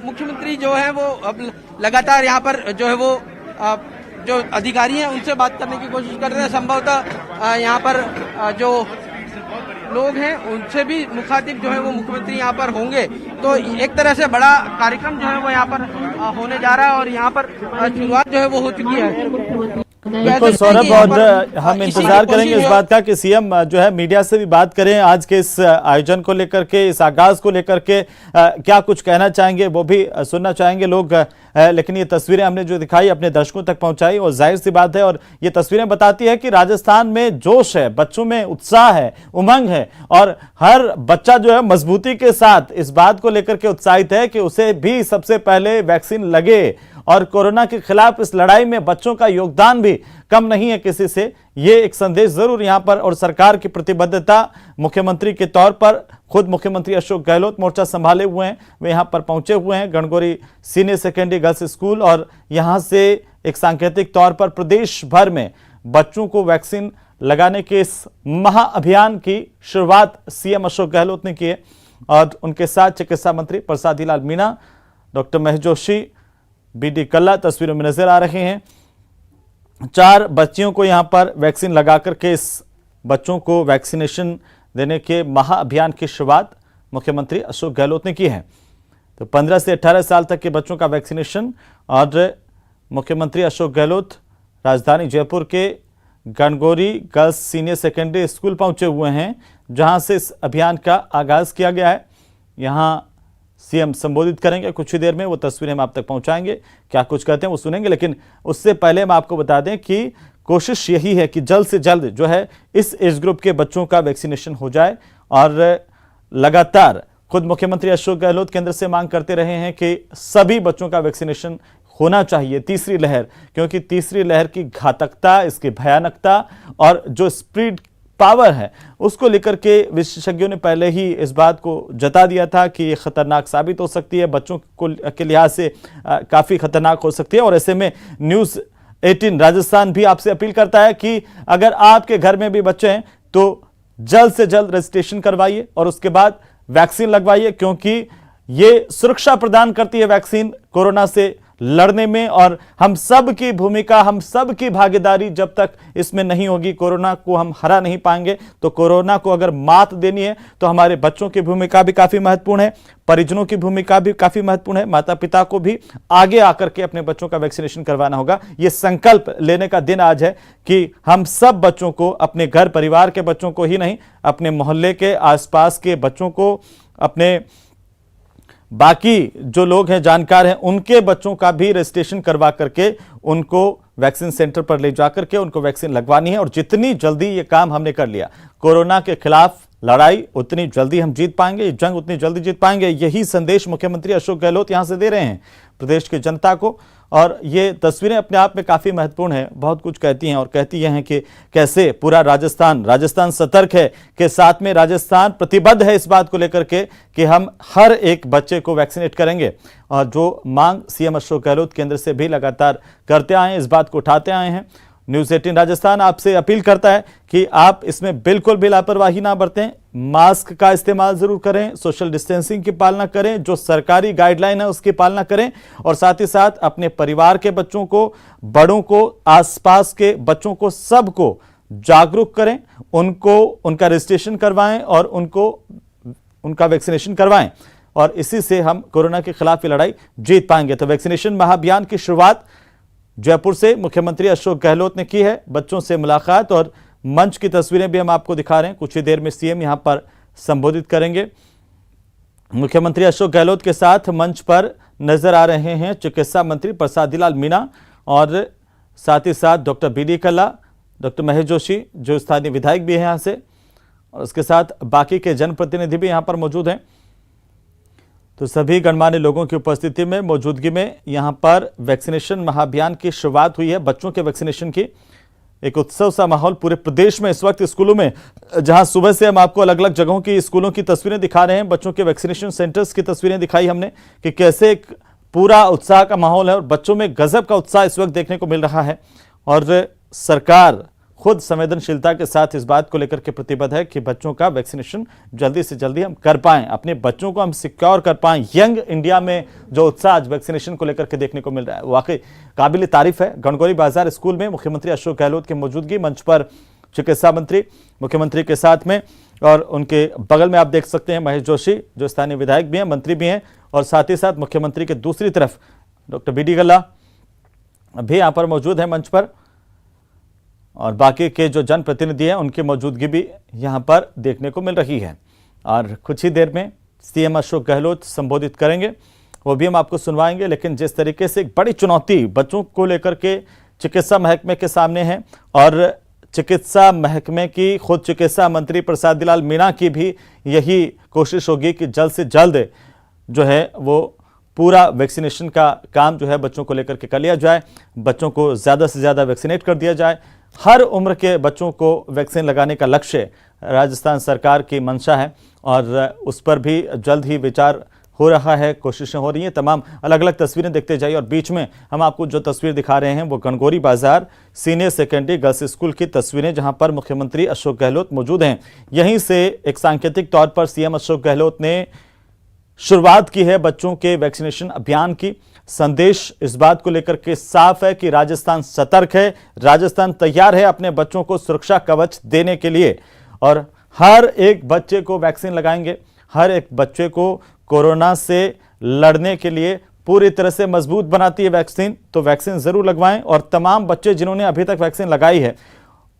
मुख्यमंत्री जो है वो अब लगातार यहाँ पर जो है वो जो अधिकारी हैं उनसे बात करने की कोशिश कर रहे हैं। संभवतः यहाँ पर जो लोग हैं उनसे भी मुखातिब जो है वो मुख्यमंत्री यहाँ पर होंगे। तो एक तरह से बड़ा कार्यक्रम जो है वो यहाँ पर होने जा रहा है और यहाँ पर शुरुआत जो है वो हो चुकी है। बिल्कुल सौरभ, और हम इंतजार करेंगे इस बात का कि सीएम जो है मीडिया से भी बात करें आज के इस आयोजन को लेकर के, इस आगाज को लेकर के क्या कुछ कहना चाहेंगे वो भी सुनना चाहेंगे लोग। लेकिन ये तस्वीरें हमने जो दिखाई अपने दर्शकों तक पहुंचाई और जाहिर सी बात है, और ये तस्वीरें बताती है कि राजस्थान में जोश है, बच्चों में उत्साह है, उमंग है और हर बच्चा जो है मजबूती के साथ इस बात को लेकर के उत्साहित है कि उसे भी सबसे पहले वैक्सीन लगे। और कोरोना के खिलाफ इस लड़ाई में बच्चों का योगदान भी कम नहीं है किसी से। ये एक संदेश जरूर यहां पर, और सरकार की प्रतिबद्धता मुख्यमंत्री के तौर पर खुद मुख्यमंत्री अशोक गहलोत मोर्चा संभाले हुए हैं, वे यहां पर पहुंचे हुए हैं Gangauri senior secondary girls school, और यहां से एक सांकेतिक तौर पर प्रदेश भर में बच्चों को वैक्सीन लगाने के इस महाअभियान की शुरुआत सीएम अशोक गहलोत ने की है। और उनके साथ चिकित्सा मंत्री प्रसादी लाल मीणा, डॉक्टर महेश जोशी, बीडी कल्ला तस्वीरों में नजर आ रहे हैं। 4 बच्चियों को यहां पर वैक्सीन लगाकर के इस बच्चों को वैक्सीनेशन देने के महाअभियान की शुरुआत मुख्यमंत्री अशोक गहलोत ने की है। तो 15 से 18 साल तक के बच्चों का वैक्सीनेशन, और मुख्यमंत्री अशोक गहलोत राजधानी जयपुर के Gangauri girls senior secondary school पहुंचे हुए हैं, जहां से इस अभियान का आगाज किया गया है। यहां सीएम संबोधित करेंगे कुछ ही देर में, वो तस्वीरें हम आप तक पहुंचाएंगे, क्या कुछ कहते हैं वो सुनेंगे। लेकिन उससे पहले हम आपको बता दें कि कोशिश यही है कि जल्द से जल्द जो है इस एज ग्रुप के बच्चों का वैक्सीनेशन हो जाए। और लगातार खुद मुख्यमंत्री अशोक गहलोत केंद्र से मांग करते रहे हैं कि सभी बच्चों का वैक्सीनेशन होना चाहिए। तीसरी लहर, क्योंकि तीसरी लहर की घातकता, इसकी भयानकता और जो स्प्रेड पावर है उसको लेकर के विशेषज्ञों ने पहले ही इस बात को जता दिया था कि ये खतरनाक साबित हो सकती है, बच्चों को के लिहाज से काफी खतरनाक हो सकती है। और ऐसे में न्यूज़ 18 राजस्थान भी आपसे अपील करता है कि अगर आपके घर में भी बच्चे हैं तो जल्द से जल्द रजिस्ट्रेशन करवाइए और उसके बाद वैक्सीन लगवाइए, क्योंकि ये सुरक्षा प्रदान करती है वैक्सीन कोरोना से लड़ने में। और हम सब की भूमिका, हम सब की भागीदारी जब तक इसमें नहीं होगी, कोरोना को हम हरा नहीं पाएंगे। तो कोरोना को अगर मात देनी है तो हमारे बच्चों की भूमिका भी काफी महत्वपूर्ण है, परिजनों की भूमिका भी काफी महत्वपूर्ण है, माता पिता को भी आगे आकर के अपने बच्चों का वैक्सीनेशन करवाना होगा। ये संकल्प लेने का दिन आज है कि हम सब बच्चों को, अपने घर परिवार के बच्चों को ही नहीं, अपने मोहल्ले के आसपास के बच्चों को, अपने बाकी जो लोग हैं जानकार हैं उनके बच्चों का भी रजिस्ट्रेशन करवा करके उनको वैक्सीन सेंटर पर ले जाकर के उनको वैक्सीन लगवानी है। और जितनी जल्दी ये काम हमने कर लिया, कोरोना के खिलाफ लड़ाई उतनी जल्दी हम जीत पाएंगे, ये जंग उतनी जल्दी जीत पाएंगे। यही संदेश मुख्यमंत्री अशोक गहलोत यहां से दे रहे हैं प्रदेश की जनता को। और ये तस्वीरें अपने आप में काफी महत्वपूर्ण है, बहुत कुछ कहती हैं। और कहती यह हैं कि कैसे पूरा राजस्थान सतर्क है, के साथ में राजस्थान प्रतिबद्ध है इस बात को लेकर के कि हम हर एक बच्चे को वैक्सीनेट करेंगे। और जो मांग सीएम अशोक गहलोत केंद्र से भी लगातार करते आए हैं, इस बात को उठाते आए हैं। न्यूज़ 18 राजस्थान आपसे अपील करता है कि आप इसमें बिल्कुल भी लापरवाही ना बरतें, मास्क का इस्तेमाल जरूर करें, सोशल डिस्टेंसिंग की पालना करें, जो सरकारी गाइडलाइन है उसकी पालना करें। और साथ ही साथ अपने परिवार के बच्चों को, बड़ों को, आसपास के बच्चों को, सबको जागरूक करें, उनको उनका रजिस्ट्रेशन करवाएं और उनका वैक्सीनेशन करवाएं। और इसी से हम कोरोना के खिलाफ ये लड़ाई जीत पाएंगे। तो वैक्सीनेशन महाअभियान की शुरुआत जयपुर से मुख्यमंत्री अशोक गहलोत ने की है। बच्चों से मुलाकात और मंच की तस्वीरें भी हम आपको दिखा रहे हैं। कुछ ही देर में सीएम यहां पर संबोधित करेंगे। मुख्यमंत्री अशोक गहलोत के साथ मंच पर नजर आ रहे हैं चिकित्सा मंत्री प्रसादी लाल मीणा और साथ ही साथ डॉक्टर बी.डी. कल्ला, डॉक्टर महेश जोशी जो स्थानीय विधायक भी हैं यहां से, और उसके साथ बाकी के जनप्रतिनिधि भी यहां पर मौजूद हैं। तो सभी गणमान्य लोगों की उपस्थिति में, मौजूदगी में यहां पर वैक्सीनेशन महाअभियान की शुरुआत हुई है। बच्चों के वैक्सीनेशन की एक उत्सव सा माहौल पूरे प्रदेश में इस वक्त स्कूलों में, जहां सुबह से हम आपको अलग अलग जगहों की स्कूलों की तस्वीरें दिखा रहे हैं, बच्चों के वैक्सीनेशन सेंटर्स की तस्वीरें दिखाई हमने कि कैसे एक पूरा उत्साह का माहौल है और बच्चों में गजब का उत्साह इस वक्त देखने को मिल रहा है। और सरकार खुद संवेदनशीलता के साथ इस बात को लेकर के प्रतिबद्ध है कि बच्चों का वैक्सीनेशन जल्दी से जल्दी हम कर पाएं, अपने बच्चों को हम सिक्योर कर पाएं। यंग इंडिया में जो उत्साह आज वैक्सीनेशन को लेकर के देखने को मिल रहा है, वाकई काबिल तारीफ है। गणगौरी बाजार स्कूल में मुख्यमंत्री अशोक गहलोत की मौजूदगी, मंच पर चिकित्सा मंत्री मुख्यमंत्री के साथ में, और उनके बगल में आप देख सकते हैं महेश जोशी जो स्थानीय विधायक भी हैं, मंत्री भी हैं, और साथ ही साथ मुख्यमंत्री के दूसरी तरफ डॉक्टर बी.डी. कल्ला भी यहाँ पर मौजूद है मंच पर, और बाकी के जो जनप्रतिनिधि हैं उनकी मौजूदगी भी यहाँ पर देखने को मिल रही है। और कुछ ही देर में सीएम अशोक गहलोत संबोधित करेंगे, वो भी हम आपको सुनवाएंगे। लेकिन जिस तरीके से एक बड़ी चुनौती बच्चों को लेकर के चिकित्सा महकमे के सामने है, और चिकित्सा महकमे की खुद चिकित्सा मंत्री प्रसादी लाल मीणा की भी यही कोशिश होगी कि जल्द से जल्द जो है वो पूरा वैक्सीनेशन का काम जो है बच्चों को लेकर के कर लिया जाए, बच्चों को ज़्यादा से ज़्यादा वैक्सीनेट कर दिया जाए। हर उम्र के बच्चों को वैक्सीन लगाने का लक्ष्य राजस्थान सरकार की मंशा है, और उस पर भी जल्द ही विचार हो रहा है, कोशिशें हो रही हैं। तमाम अलग अलग तस्वीरें देखते जाइए। और बीच में हम आपको जो तस्वीर दिखा रहे हैं वो गणगौरी बाजार सीनियर सेकेंडरी गर्ल्स स्कूल की तस्वीरें, जहां पर मुख्यमंत्री अशोक गहलोत मौजूद हैं। यहीं से एक सांकेतिक तौर पर सीएम अशोक गहलोत ने शुरुआत की है बच्चों के वैक्सीनेशन अभियान की। संदेश इस बात को लेकर के साफ है कि राजस्थान सतर्क है, राजस्थान तैयार है अपने बच्चों को सुरक्षा कवच देने के लिए, और हर एक बच्चे को वैक्सीन लगाएंगे। हर एक बच्चे को कोरोना से लड़ने के लिए पूरी तरह से मजबूत बनाती है वैक्सीन, तो वैक्सीन जरूर लगवाएं। और तमाम बच्चे जिन्होंने अभी तक वैक्सीन लगाई है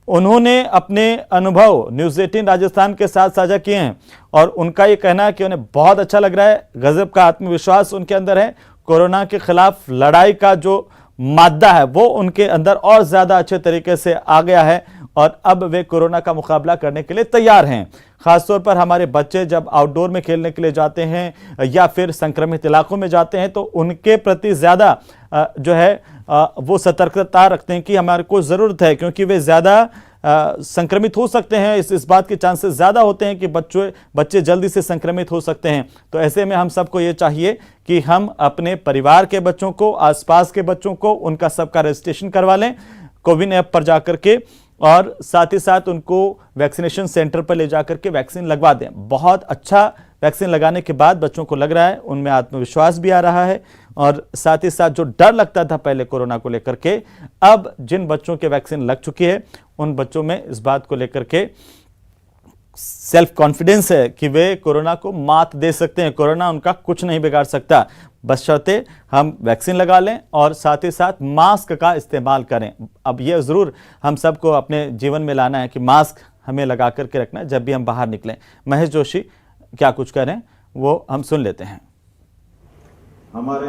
उन्होंने अपने अनुभव न्यूज़ 18 राजस्थान के साथ साझा किए हैं, और उनका ये कहना है कि उन्हें बहुत अच्छा लग रहा है, गजब का आत्मविश्वास उनके अंदर है। कोरोना के खिलाफ लड़ाई का जो मादा है वो उनके अंदर और ज्यादा अच्छे तरीके से आ गया है, और अब वे कोरोना का मुकाबला करने के लिए तैयार हैं। खासतौर पर हमारे बच्चे जब आउटडोर में खेलने के लिए जाते हैं या फिर संक्रमित इलाकों में जाते हैं तो उनके प्रति ज्यादा जो है वो सतर्कता रखते हैं कि हमारे को जरूरत है, क्योंकि वे ज्यादा संक्रमित हो सकते हैं। इस बात के चांसेस ज्यादा होते हैं कि बच्चे जल्दी से संक्रमित हो सकते हैं। तो ऐसे में हम सबको ये चाहिए कि हम अपने परिवार के बच्चों को, आसपास के बच्चों को, उनका सबका रजिस्ट्रेशन करवा लें कोविन ऐप पर जाकर के, और साथ ही साथ उनको वैक्सीनेशन सेंटर पर ले जाकर के वैक्सीन लगवा दें। बहुत अच्छा वैक्सीन लगाने के बाद बच्चों को लग रहा है, उनमें आत्मविश्वास भी आ रहा है, और साथ ही साथ जो डर लगता था पहले कोरोना को लेकर के, अब जिन बच्चों के वैक्सीन लग चुकी है उन बच्चों में इस बात को लेकर के सेल्फ कॉन्फिडेंस है कि वे कोरोना को मात दे सकते हैं, कोरोना उनका कुछ नहीं बिगाड़ सकता, बशर्ते हम वैक्सीन लगा लें और साथ ही साथ मास्क का इस्तेमाल करें। अब यह ज़रूर हम सबको अपने जीवन में लाना है कि मास्क हमें लगा करके रखना है जब भी हम बाहर निकलें। महेश जोशी क्या कुछ करें वो हम सुन लेते हैं। हमारे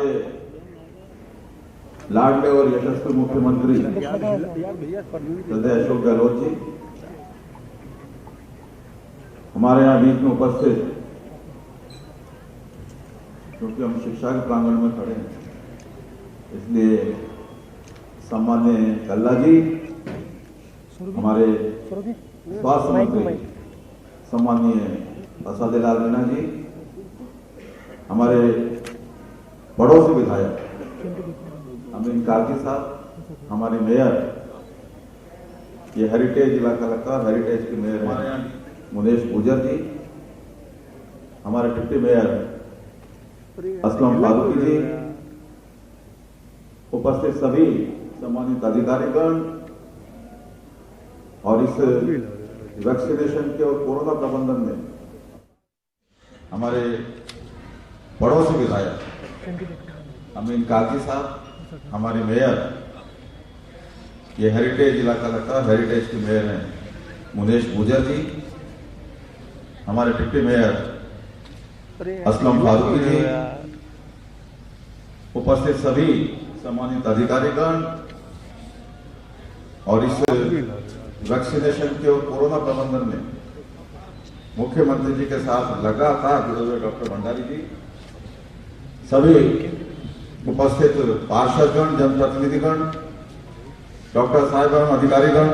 लाडले और यशस्वी मुख्यमंत्री श्रद्धेय अशोक गहलोत जी, हमारे यहाँ बीच में उपस्थित, क्योंकि हम शिक्षा के प्रांगण में खड़े हैं इसलिए सम्मान्य कल्ला जी, हमारे स्वास्थ्य मंत्री सम्मानीय प्रसादलाल मीणा जी, हमारे पड़ोसी विधायक अमीन कार्की साहब, हमारे मेयर, ये हेरिटेज जिला कलेक्टर हेरिटेज के मेयर हैं मुनेश गुजर जी, हमारे डिप्टी मेयर असलम फारूकी जी, उपस्थित सभी सम्मानित अधिकारीगण और इस वैक्सीनेशन के और कोरोना प्रबंधन में हमारे पड़ोसी विधायक अमीन कार्की साहब, हमारे मेयर, ये हेरिटेज जिला कलेक्टर हेरिटेज के मेयर हैं मुनेश गुजर जी, हमारे डिप्टी मेयर असलम फारूकी जी, उपस्थित सभी सम्मानित अधिकारीगण और इस वैक्सीनेशन के और कोरोना प्रबंधन में मुख्यमंत्री जी के साथ लगातार जुड़े हुए डॉक्टर भंडारी जी, सभी उपस्थित पार्षदगण, जनप्रतिनिधिगण, डॉक्टर साहिबान, अधिकारीगण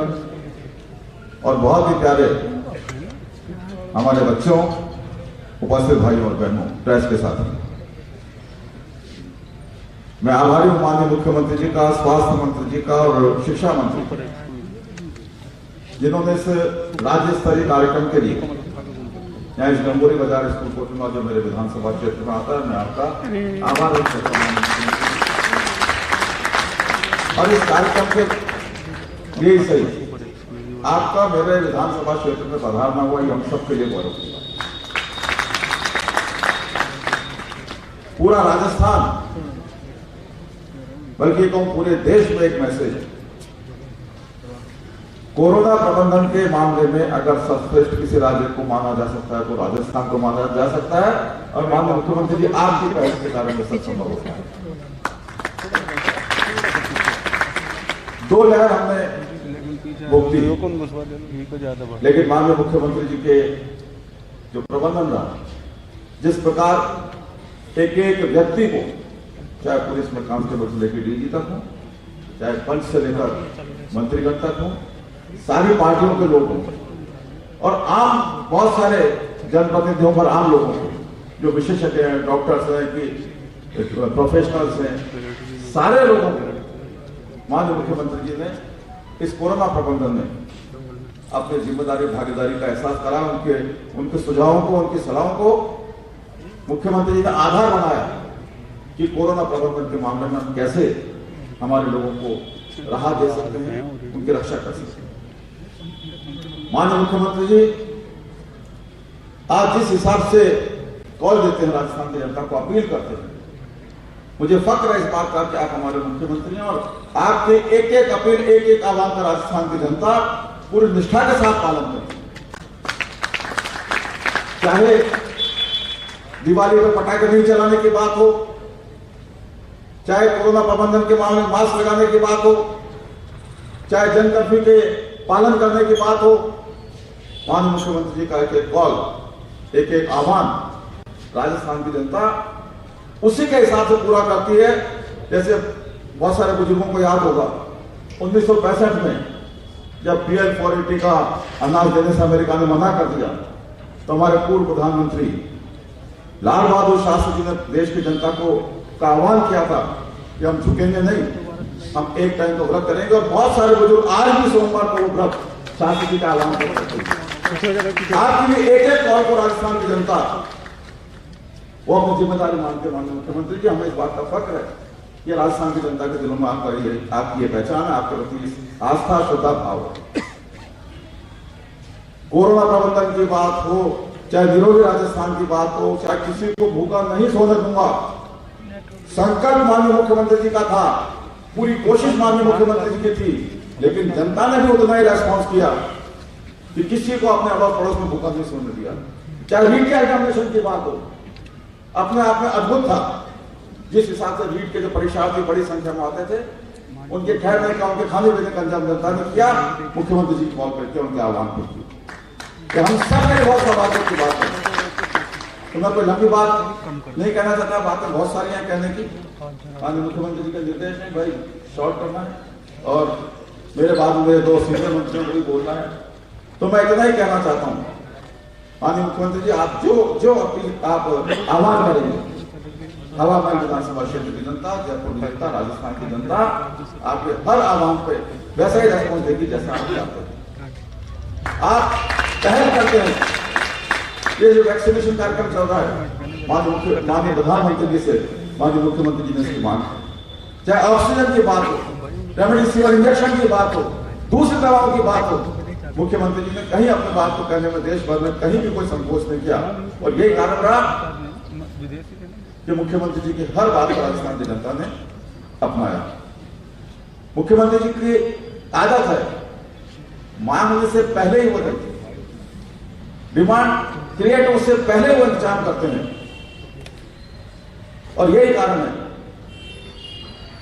और बहुत ही प्यारे हमारे बच्चों, उपस्थित भाइयों और बहनों, प्रेस के साथ मैं आभारी हूं माननीय मुख्यमंत्री जी का, स्वास्थ्य मंत्री जी का और शिक्षा मंत्री, जिन्होंने इस राज्य स्तरीय कार्यक्रम के लिए यहाँ इस गंगोरी बाजार स्कूल को चुना जो मेरे विधानसभा क्षेत्र में आता है। मैं आपका आभार व्यक्त करता हूं और इस कार्यक्रम के लिए सही आपका मेरे विधानसभा क्षेत्र में पधारना हुआ, ये हम सबके लिए गौरव की बात। पूरा राजस्थान बल्कि कहूं पूरे देश में एक मैसेज है, कोरोना प्रबंधन के मामले में अगर सर्वश्रेष्ठ किसी राज्य को माना जा सकता है तो राजस्थान को माना जा सकता है और माननीय मुख्यमंत्री जी आपकी पहल के कारण में सब संभव होता है। 2 लहर हमने भुगती, लेकिन माननीय मुख्यमंत्री जी के जो प्रबंधन रहा, जिस प्रकार एक एक व्यक्ति को, चाहे पुलिस में कांस्टेबल से लेकर डीजी तक हो, चाहे पंच से लेकर मंत्रीगण तक हो, सारी पार्टियों के लोग हों और आम बहुत सारे जनप्रतिनिधियों पर, आम लोगों को जो विशेषज्ञ हैं, डॉक्टर्स हैं कि प्रोफेशनल्स हैं, सारे लोगों को माननीय मुख्यमंत्री जी ने इस कोरोना प्रबंधन में अपनी जिम्मेदारी भागीदारी का एहसास करा। उनके सुझावों को, उनकी सलाहों को मुख्यमंत्री जी ने आधार बनाया कि कोरोना प्रबंधन के मामले में हम कैसे हमारे लोगों को राहत दे सकते हैं, उनकी रक्षा कर सकते हैं। माननीय मुख्यमंत्री जी आज जिस हिसाब से कॉल देते हैं राजस्थान की जनता को, अपील करते हैं, मुझे फक्र है इस बात का कि आप हमारे मुख्यमंत्री हैं और आपके एक एक अपील, एक एक आह्वान का राजस्थान की जनता पूरी निष्ठा के साथ पालन करती है। चाहे दिवाली में पटाखे नहीं चलाने की बात हो, चाहे कोरोना प्रबंधन के मामले में मास्क लगाने की बात हो, चाहे जन कर्फ्यू के पालन करने की बात हो, माननीय मुख्यमंत्री जी का एक एक कॉल, एक एक आह्वान राजस्थान की जनता उसी के हिसाब से पूरा करती है। जैसे बहुत सारे बुजुर्गों को याद होगा 1965 में जब PL 480 का अनाज देने से अमेरिका ने मना कर दिया तो हमारे पूर्व प्रधानमंत्री लाल बहादुर शास्त्री जी ने देश की जनता को आह्वान किया था कि हम झुकेंगे नहीं, हम एक टाइम तो व्रत करेंगे। और बहुत सारे बुजुर्ग आज भी सोमवार को वो व्रत शास्त्री जी का आह्वान कर सकते हैं। आज भी एक एक कॉल को राजस्थान की जनता वो अपनी जिम्मेदारी मानते माननीय मुख्यमंत्री जी, हमें इस बात का फक्र है कि राजस्थान की जनता के दिलों में आपकी ये पहचान है, आपके प्रति आस्था, श्रद्धा, भाव है। कोरोना प्रबंधन की बात हो, चाहे विरोधी राजस्थान की बात हो, चाहे किसी को भूखा नहीं सोने दूंगा, संकल्प माननीय मुख्यमंत्री जी का था, पूरी कोशिश माननीय मुख्यमंत्री जी की थी, लेकिन जनता ने भी उतना ही रेस्पॉन्स किया कि किसी को अपने अड़ोस पड़ोस में भूखा नहीं सोने दिया। चाहे रीटेल एग्जामिनेशन की बात हो, अपने आप में अद्भुत था जिस हिसाब से रीट के जो परीक्षार्थी बड़ी संख्या में आते थे, उनके ठहरने का, उनके खाने पीने का इंतजाम जनता ने किया, मुख्यमंत्री जी कॉल करके उनके आह्वान पर किया। हम सब ने बहुत सवालों की बात करें, तो मैं कोई लंबी बात नहीं कहना चाहता, बातें बहुत सारी हैं कहने की। माननीय मुख्यमंत्री जी का निर्देश है भाई शॉर्ट करना है, और मेरे बाद में मेरे 2 सीनियर मंत्रियों को भी बोलना है, तो मैं इतना ही कहना चाहता हूँ माननीय मुख्यमंत्री जी, आप जो अपील आप आह्वान करेंगे, हवामहल विधानसभा क्षेत्र की जनता, जयपुर की जनता, राजस्थान की जनता आपके हर आह्वान पे वैसा ही रेस्पॉन्स देगी जैसा आप चाहते हैं। आप पहल करते हैं, ये जो वैक्सीनेशन कार्यक्रम चल रहा है, माननीय प्रधानमंत्री जी से माननीय मुख्यमंत्री जी ने इसकी मांग की, चाहे ऑक्सीजन की बात हो, रेमडेसिविर इंजेक्शन की बात हो, दूसरी दवाओं की बात हो, मुख्यमंत्री जी ने कहीं अपनी बात को कहने में देश भर में कहीं भी कोई संकोच नहीं किया, और यही कारण रहा कि मुख्यमंत्री जी की हर बात को राजस्थान की जनता ने अपनाया। मुख्यमंत्री जी की आदत है मांगने से पहले ही वो देते, डिमांड क्रिएट उससे पहले वो इंतजाम करते हैं, और यही कारण है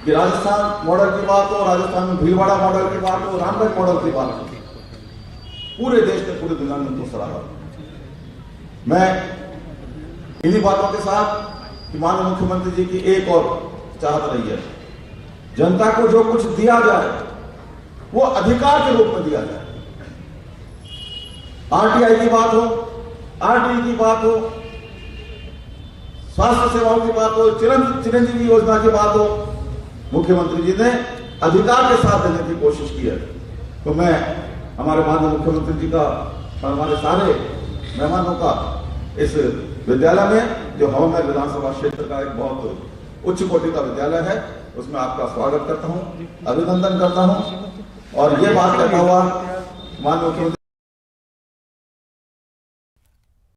कि राजस्थान मॉडल की बात हो, राजस्थान में भीलवाड़ा मॉडल की बात हो, रामगढ़ मॉडल की बात हो, पूरे देश ने, पूरे दुनिया में उनको सराहा। मैं इन्हीं बातों के साथ कि माननीय मुख्यमंत्री जी की एक और चाहत रही है, जनता को जो कुछ दिया जाए वो अधिकार के रूप में दिया जाए। आरटीआई की बात हो, आरटीई की बात हो, स्वास्थ्य सेवाओं की बात हो, चिरंजीवी योजना की बात हो, मुख्यमंत्री जी ने अधिकार के साथ देने की कोशिश की है। तो मैं हमारे माननीय मुख्यमंत्री जी का और हमारे सारे मेहमानों का इस विद्यालय में, जो हवामहल विधानसभा क्षेत्र का एक बहुत उच्च कोटि का विद्यालय है, उसमें आपका स्वागत करता हूं, अभिनंदन करता हूं, और ये बात कहता हुआ माननीय मुख्यमंत्री